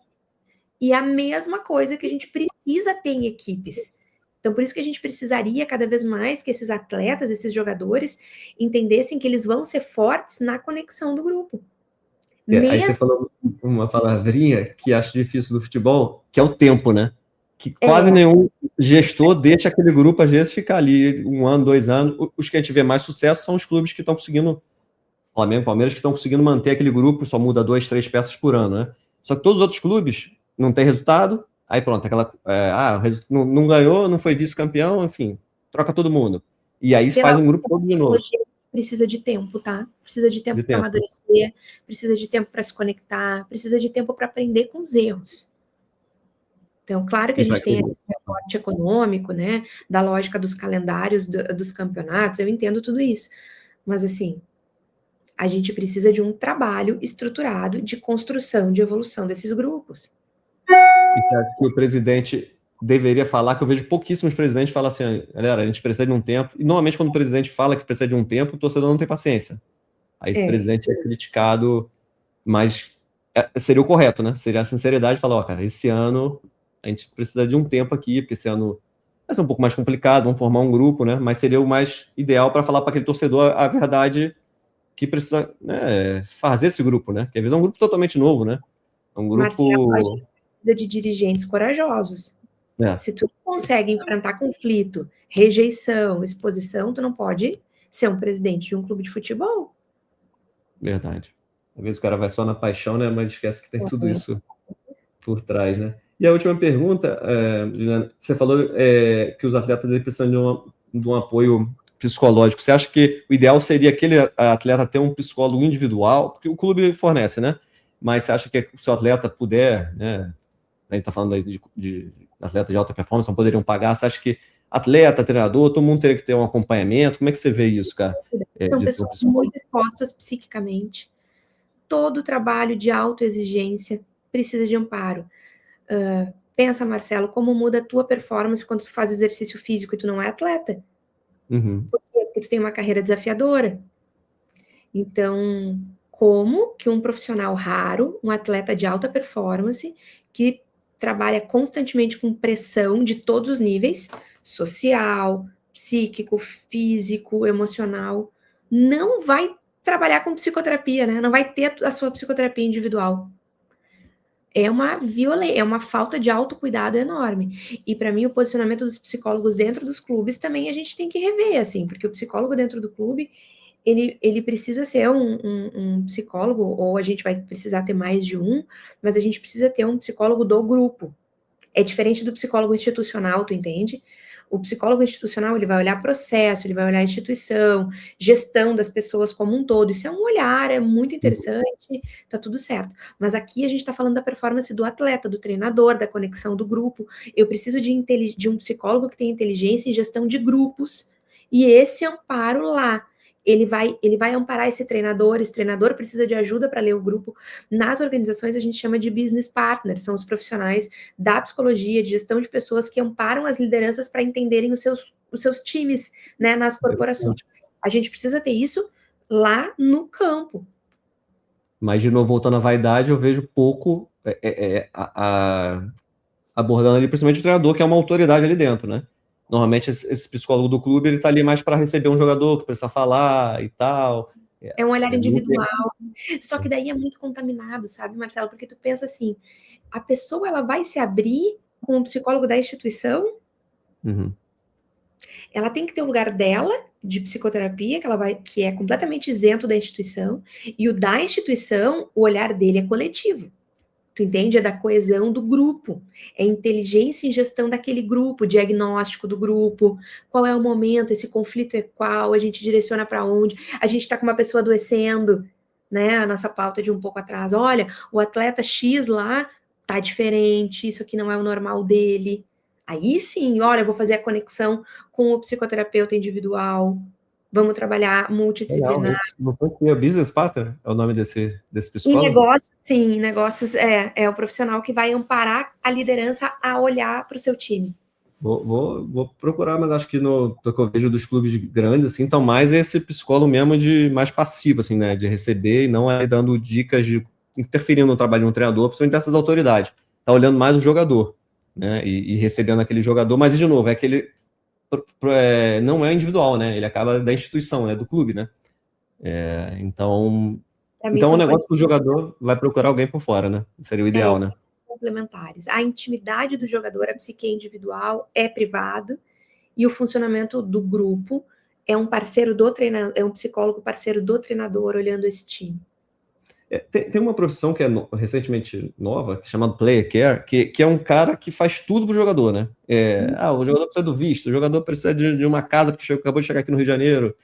E a mesma coisa que a gente precisa ter em equipes. Então, por isso que a gente precisaria cada vez mais que esses atletas, esses jogadores, entendessem que eles vão ser fortes na conexão do grupo. Aí você falou uma palavrinha que acho difícil do futebol, que é o tempo, né? Que quase nenhum gestor deixa aquele grupo, às vezes, ficar ali 1 ano, 2 anos. Os que a gente vê mais sucesso são os clubes que estão conseguindo, Flamengo, Palmeiras, que estão conseguindo manter aquele grupo, só muda 2, 3 peças por ano, né? Só que todos os outros clubes não tem resultado, aí pronto, não ganhou, não foi vice-campeão, enfim, troca todo mundo. E aí se faz um grupo todo de novo. Precisa de tempo, tá? Precisa de tempo para amadurecer, precisa de tempo para se conectar, precisa de tempo para aprender com os erros. Então, claro que a gente tem o recorte econômico, né? Da lógica dos calendários dos campeonatos, eu entendo tudo isso. Mas, assim, a gente precisa de um trabalho estruturado de construção, de evolução desses grupos. Que o presidente deveria falar, que eu vejo pouquíssimos presidentes falar assim, galera, a gente precisa de um tempo. E normalmente quando o presidente fala que precisa de um tempo, o torcedor não tem paciência. Aí esse presidente é criticado, mas seria o correto, né? Seria a sinceridade, falar, cara, esse ano a gente precisa de um tempo aqui, porque esse ano vai ser um pouco mais complicado, vamos formar um grupo, né? Mas seria o mais ideal para falar para aquele torcedor a verdade que precisa, né, fazer esse grupo, né? Porque às vezes é um grupo totalmente novo, né? É um grupo... Marcelo, a gente precisa de dirigentes corajosos. Se tu consegue enfrentar conflito, rejeição, exposição, tu não pode ser um presidente de um clube de futebol. Verdade. Às vezes o cara vai só na paixão, né? Mas esquece que tem tudo isso por trás, né? E a última pergunta, Juliana, você falou que os atletas precisam de um apoio psicológico. Você acha que o ideal seria aquele atleta ter um psicólogo individual? Porque o clube fornece, né? Mas você acha que se o seu atleta puder, né? A gente está falando aí de atleta de alta performance, não poderiam pagar. Você acha que atleta, treinador, todo mundo teria que ter um acompanhamento? Como é que você vê isso, cara? São pessoas muito expostas psiquicamente. Todo trabalho de autoexigência precisa de amparo. Pensa, Marcelo, como muda a tua performance quando tu faz exercício físico e tu não é atleta? Uhum. Por quê? Porque tu tem uma carreira desafiadora. Então, como que um profissional raro, um atleta de alta performance, que trabalha constantemente com pressão de todos os níveis, social, psíquico, físico, emocional, não vai trabalhar com psicoterapia, né? Não vai ter a sua psicoterapia individual. É uma falta de autocuidado enorme. E para mim, o posicionamento dos psicólogos dentro dos clubes também a gente tem que rever, assim, porque o psicólogo dentro do clube, ele precisa ser um psicólogo, ou a gente vai precisar ter mais de um, mas a gente precisa ter um psicólogo do grupo. É diferente do psicólogo institucional, tu entende? O psicólogo institucional, ele vai olhar processo, ele vai olhar instituição, gestão das pessoas como um todo. Isso é um olhar, é muito interessante, tá tudo certo. Mas aqui a gente está falando da performance do atleta, do treinador, da conexão do grupo. Eu preciso de um psicólogo que tenha inteligência em gestão de grupos. E esse amparo lá, ele vai amparar esse treinador precisa de ajuda para ler o grupo. Nas organizações a gente chama de business partners, são os profissionais da psicologia, de gestão de pessoas que amparam as lideranças para entenderem os seus times, né, nas corporações. A gente precisa ter isso lá no campo. Mas, de novo, voltando à vaidade, eu vejo pouco abordando ali, principalmente o treinador, que é uma autoridade ali dentro, né? Normalmente, esse psicólogo do clube, ele tá ali mais para receber um jogador que precisa falar e tal. É um olhar individual. Só que daí é muito contaminado, sabe, Marcelo? Porque tu pensa assim, a pessoa, ela vai se abrir com o psicólogo da instituição? Uhum. Ela tem que ter o lugar dela, de psicoterapia, que é completamente isento da instituição, e o da instituição, o olhar dele é coletivo. Tu entende? É da coesão do grupo, é inteligência em gestão daquele grupo, diagnóstico do grupo, qual é o momento, esse conflito é qual, a gente direciona para onde, a gente está com uma pessoa adoecendo, né? A nossa pauta de um pouco atrás, olha, o atleta X lá tá diferente, isso aqui não é o normal dele. Aí sim, olha, eu vou fazer a conexão com o psicoterapeuta individual, vamos trabalhar Legal, multidisciplinar. não foi que Business Partner é o nome desse Em psicólogo? negócios, sim, em negócios é o profissional que vai amparar a liderança a olhar para o seu time. Vou procurar, mas acho que do que eu vejo dos clubes grandes, assim, então mais esse psicólogo mesmo de mais passivo, assim, né? De receber e não é dando dicas de interferindo no trabalho de um treinador, principalmente dessas autoridades. Tá olhando mais o jogador, né? E recebendo aquele jogador, mas de novo, é aquele não é individual, né? Ele acaba da instituição, né? Do clube, né? Então Para mim o são negócio coisas que o jogador vai procurar alguém por fora, né? Seria o ideal, né? complementares. A intimidade do jogador, a psique individual é privado e o funcionamento do grupo é um parceiro do treinador, é um psicólogo parceiro do treinador olhando esse time. Tem uma profissão que é recentemente nova, chamada Player Care, que é um cara que faz tudo pro jogador, né? O jogador precisa do visto, o jogador precisa de uma casa, porque acabou de chegar aqui no Rio de Janeiro,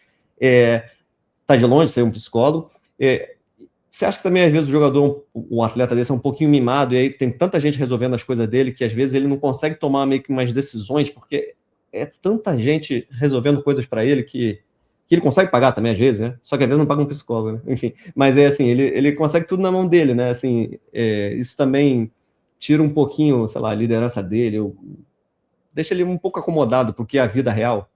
tá de longe, ser um psicólogo. Você acha que também, às vezes, o jogador, um atleta desse é um pouquinho mimado, e aí tem tanta gente resolvendo as coisas dele, que às vezes ele não consegue tomar meio que umas decisões, porque é tanta gente resolvendo coisas para ele que ele consegue pagar também, às vezes, né? Só que às vezes não paga um psicólogo, né? Enfim, mas é assim, ele consegue tudo na mão dele, né? Assim, isso também tira um pouquinho, sei lá, a liderança dele, deixa ele um pouco acomodado porque é a vida real.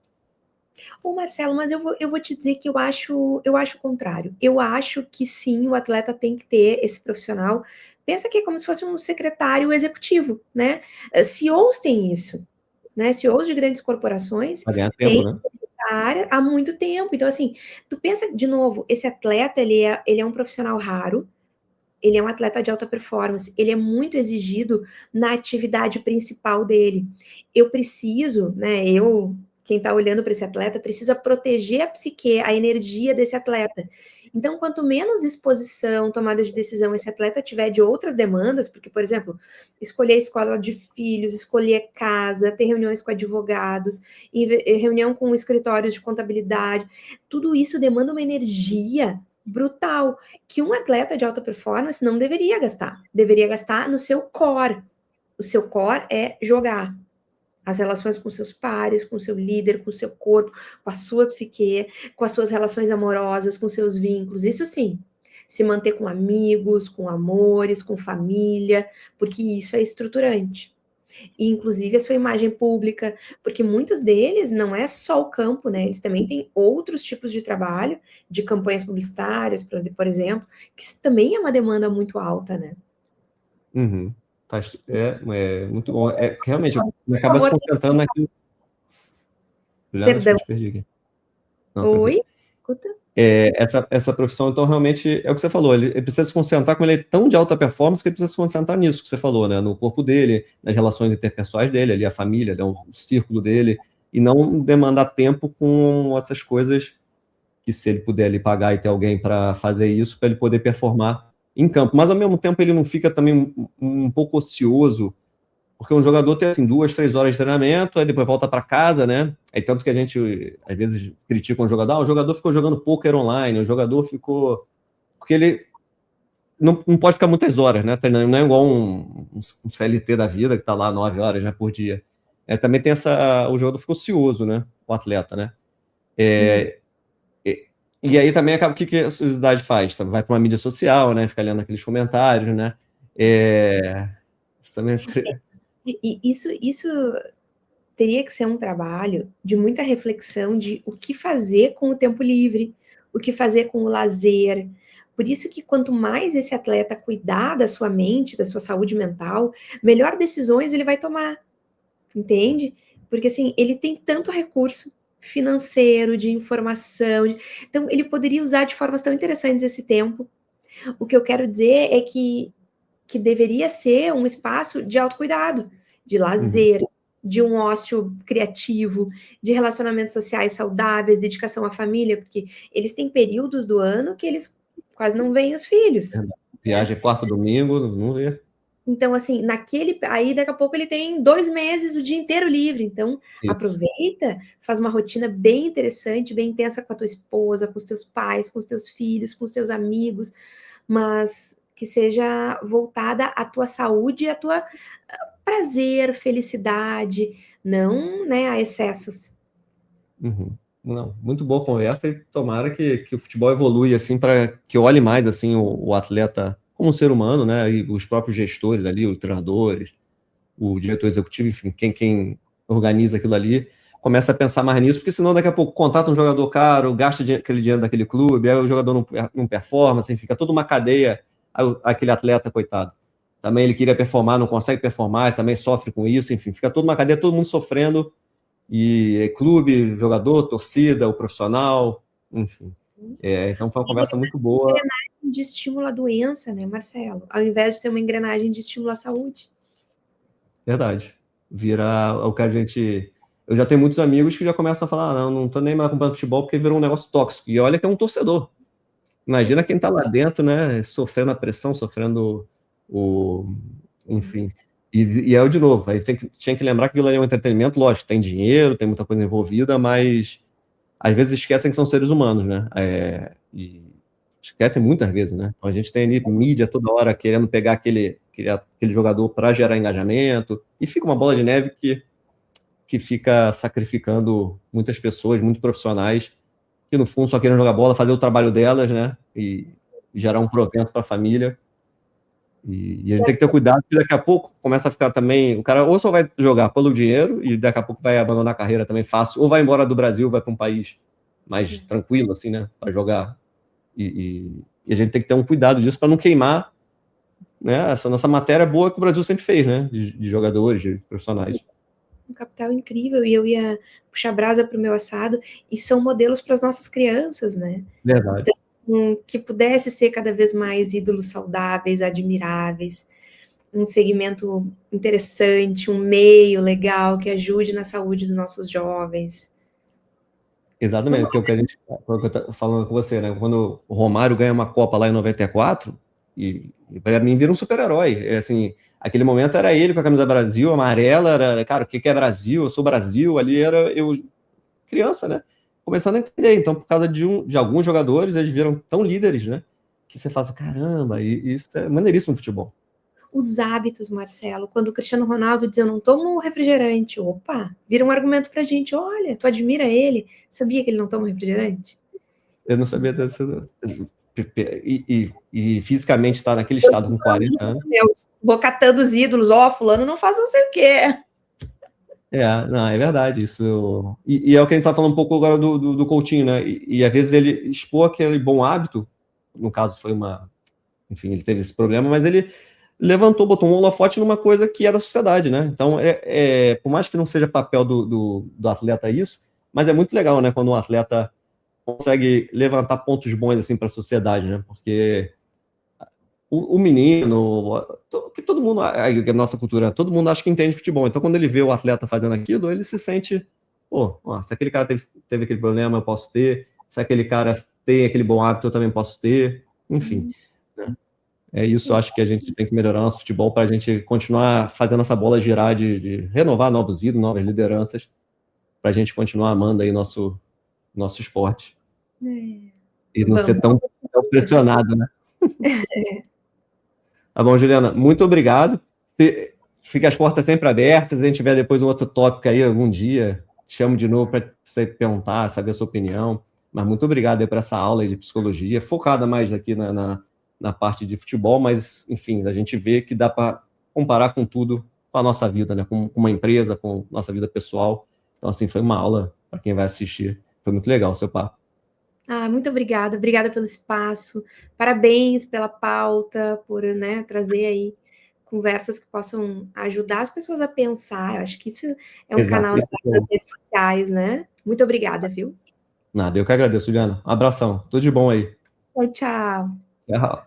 Ô Marcelo, mas eu vou te dizer que eu acho o contrário. Eu acho que sim, o atleta tem que ter esse profissional. Pensa que é como se fosse um secretário executivo, né? CEOs têm isso, né? CEOs de grandes corporações Pra ganhar tempo, têm né? secretária há muito tempo. Então, assim, tu pensa, de novo, esse atleta, ele é um profissional raro, ele é um atleta de alta performance, ele é muito exigido na atividade principal dele. Eu preciso, né? Quem está olhando para esse atleta, precisa proteger a psique, a energia desse atleta. Então, quanto menos exposição, tomada de decisão esse atleta tiver de outras demandas, porque, por exemplo, escolher a escola de filhos, escolher casa, ter reuniões com advogados, reunião com escritórios de contabilidade, tudo isso demanda uma energia brutal que um atleta de alta performance não deveria gastar no seu core. O seu core é jogar. As relações com seus pares, com seu líder, com seu corpo, com a sua psique, com as suas relações amorosas, com seus vínculos. Isso sim. Se manter com amigos, com amores, com família, porque isso é estruturante. E, inclusive, a sua imagem pública, porque muitos deles não é só o campo, né? Eles também têm outros tipos de trabalho, de campanhas publicitárias, por exemplo, que também é uma demanda muito alta, né? Uhum. É muito bom. Realmente, Por acaba se favor, concentrando naquilo. Juliana, acho que perdão. eu te perdi aqui. Não, tranquilo. Oi? Escuta? Essa profissão, então, realmente, é o que você falou, ele precisa se concentrar, como ele é tão de alta performance, que ele precisa se concentrar nisso que você falou, né? No corpo dele, nas relações interpessoais dele, ali, a família, né? O círculo dele, e não demandar tempo com essas coisas que, se ele puder ali pagar e ter alguém para fazer isso, para ele poder performar em campo. Mas, ao mesmo tempo, ele não fica também um pouco ocioso, porque um jogador tem assim 2, 3 horas de treinamento, aí depois volta para casa, né? Aí tanto que a gente às vezes critica um jogador, o jogador ficou jogando poker online, o jogador ficou. Porque ele não pode ficar muitas horas, né? Treinando, não é igual um CLT da vida que tá lá 9 horas, né, por dia. Também tem essa. O jogador ficou ocioso, né? O atleta, né? Isso. E aí também acaba o que a sociedade faz? Vai para uma mídia social, né? Fica lendo aqueles comentários, né? Isso também E isso teria que ser um trabalho de muita reflexão de o que fazer com o tempo livre, o que fazer com o lazer. Por isso que quanto mais esse atleta cuidar da sua mente, da sua saúde mental, melhor decisões ele vai tomar, entende? Porque assim, ele tem tanto recurso financeiro, de informação, então ele poderia usar de formas tão interessantes esse tempo. O que eu quero dizer é que deveria ser um espaço de autocuidado, de Uhum. lazer, de um ócio criativo, de relacionamentos sociais saudáveis, dedicação à família, porque eles têm períodos do ano que eles quase não veem os filhos. Viagem quarta, domingo, não vê. Então, assim, aí daqui a pouco ele tem 2 meses, o dia inteiro livre. Então, Isso. aproveita, faz uma rotina bem interessante, bem intensa com a tua esposa, com os teus pais, com os teus filhos, com os teus amigos, mas que seja voltada à tua saúde, à tua prazer, felicidade, não, né, a excessos. Não, muito boa conversa e tomara que o futebol evolui assim para que olhe mais assim o atleta como um ser humano, né? E os próprios gestores ali, os treinadores, o diretor executivo, enfim, quem organiza aquilo ali, começa a pensar mais nisso, porque senão daqui a pouco contrata um jogador caro, gasta aquele dinheiro daquele clube, aí o jogador não performa, assim, fica toda uma cadeia, aquele atleta, coitado. Também ele queria performar, não consegue performar, também sofre com isso, enfim, fica toda uma cadeia, todo mundo sofrendo, e clube, jogador, torcida, o profissional, enfim. Então foi uma conversa muito boa. Engrenagem de estímulo à doença, né, Marcelo? Ao invés de ser uma engrenagem de estímulo à saúde. Verdade. Vira o que a gente. Eu já tenho muitos amigos que já começam a falar: não tô nem mais acompanhando futebol porque virou um negócio tóxico. E olha que é um torcedor. Imagina quem tá lá dentro, né? Sofrendo a pressão, sofrendo o. Enfim. E eu, de novo, aí tinha que lembrar que aquilo ali é um entretenimento, lógico, tem dinheiro, tem muita coisa envolvida, mas às vezes esquecem que são seres humanos, né? E esquecem muitas vezes, né? Então a gente tem ali mídia toda hora querendo pegar aquele jogador para gerar engajamento, e fica uma bola de neve que fica sacrificando muitas pessoas, muitos profissionais, que no fundo só querem jogar bola, fazer o trabalho delas, né? E gerar um provento para a família. E a gente tem que ter cuidado, porque daqui a pouco começa a ficar também. O cara ou só vai jogar pelo dinheiro e daqui a pouco vai abandonar a carreira também fácil, ou vai embora do Brasil, vai para um país mais tranquilo, assim, né? Para jogar. E a gente tem que ter um cuidado disso para não queimar, né? Essa nossa matéria boa que o Brasil sempre fez, né? De jogadores, de profissionais. Um capital incrível, e eu ia puxar brasa para o meu assado, e são modelos para as nossas crianças, né? Verdade. Então, que pudesse ser cada vez mais ídolos saudáveis, admiráveis, um segmento interessante, um meio legal que ajude na saúde dos nossos jovens. Exatamente, porque é o que a gente tá falando com você, né? Quando o Romário ganha uma Copa lá em 94, e para mim vira um super-herói. Assim, aquele momento era ele com a camisa Brasil, amarela, era, cara, o que é Brasil? Eu sou Brasil, ali era eu, criança, né? Começando a entender. Então, por causa de alguns jogadores, eles viram tão líderes, né? Que você fala, caramba, e isso é maneiríssimo no futebol. Os hábitos, Marcelo, quando o Cristiano Ronaldo diz eu não tomo refrigerante, opa, vira um argumento pra gente, olha, tu admira ele, sabia que ele não toma refrigerante? Eu não sabia dessa. E fisicamente estar naquele estado com 40 anos. Vou catando os ídolos, fulano não faz não sei o quê. Não, é verdade isso. E é o que a gente tá falando um pouco agora do Coutinho, né? E às vezes ele expor aquele bom hábito, no caso foi enfim, ele teve esse problema, mas ele levantou, botou um holofote numa coisa que é da sociedade, né? Então, por mais que não seja papel do atleta isso, mas é muito legal, né? Quando um atleta consegue levantar pontos bons assim para a sociedade, né? Porque o menino, que todo mundo, a nossa cultura, todo mundo acha que entende futebol. Então, quando ele vê o atleta fazendo aquilo, ele se sente, pô, se aquele cara teve aquele problema, eu posso ter. Se aquele cara tem aquele bom hábito, eu também posso ter. Enfim, né? É isso, acho que a gente tem que melhorar nosso futebol para a gente continuar fazendo essa bola girar, de renovar novos ídolos, novas lideranças, para a gente continuar amando aí nosso esporte. E não ser tão pressionado, né? Tá bom, Juliana, muito obrigado. Fica as portas sempre abertas. Se a gente tiver depois um outro tópico aí algum dia, te chamo de novo para você perguntar, saber a sua opinião. Mas muito obrigado aí por essa aula de psicologia, focada mais aqui na parte de futebol, mas, enfim, a gente vê que dá para comparar com tudo, com a nossa vida, né? Com uma empresa, com nossa vida pessoal. Então, assim, foi uma aula para quem vai assistir. Foi muito legal o seu papo. Muito obrigada pelo espaço, parabéns pela pauta, por, né, trazer aí conversas que possam ajudar as pessoas a pensar. Eu acho que isso é um canal das redes sociais, né? Muito obrigada, viu? Nada, eu que agradeço, Juliana. Um abração, tudo de bom aí. Tchau. Tchau.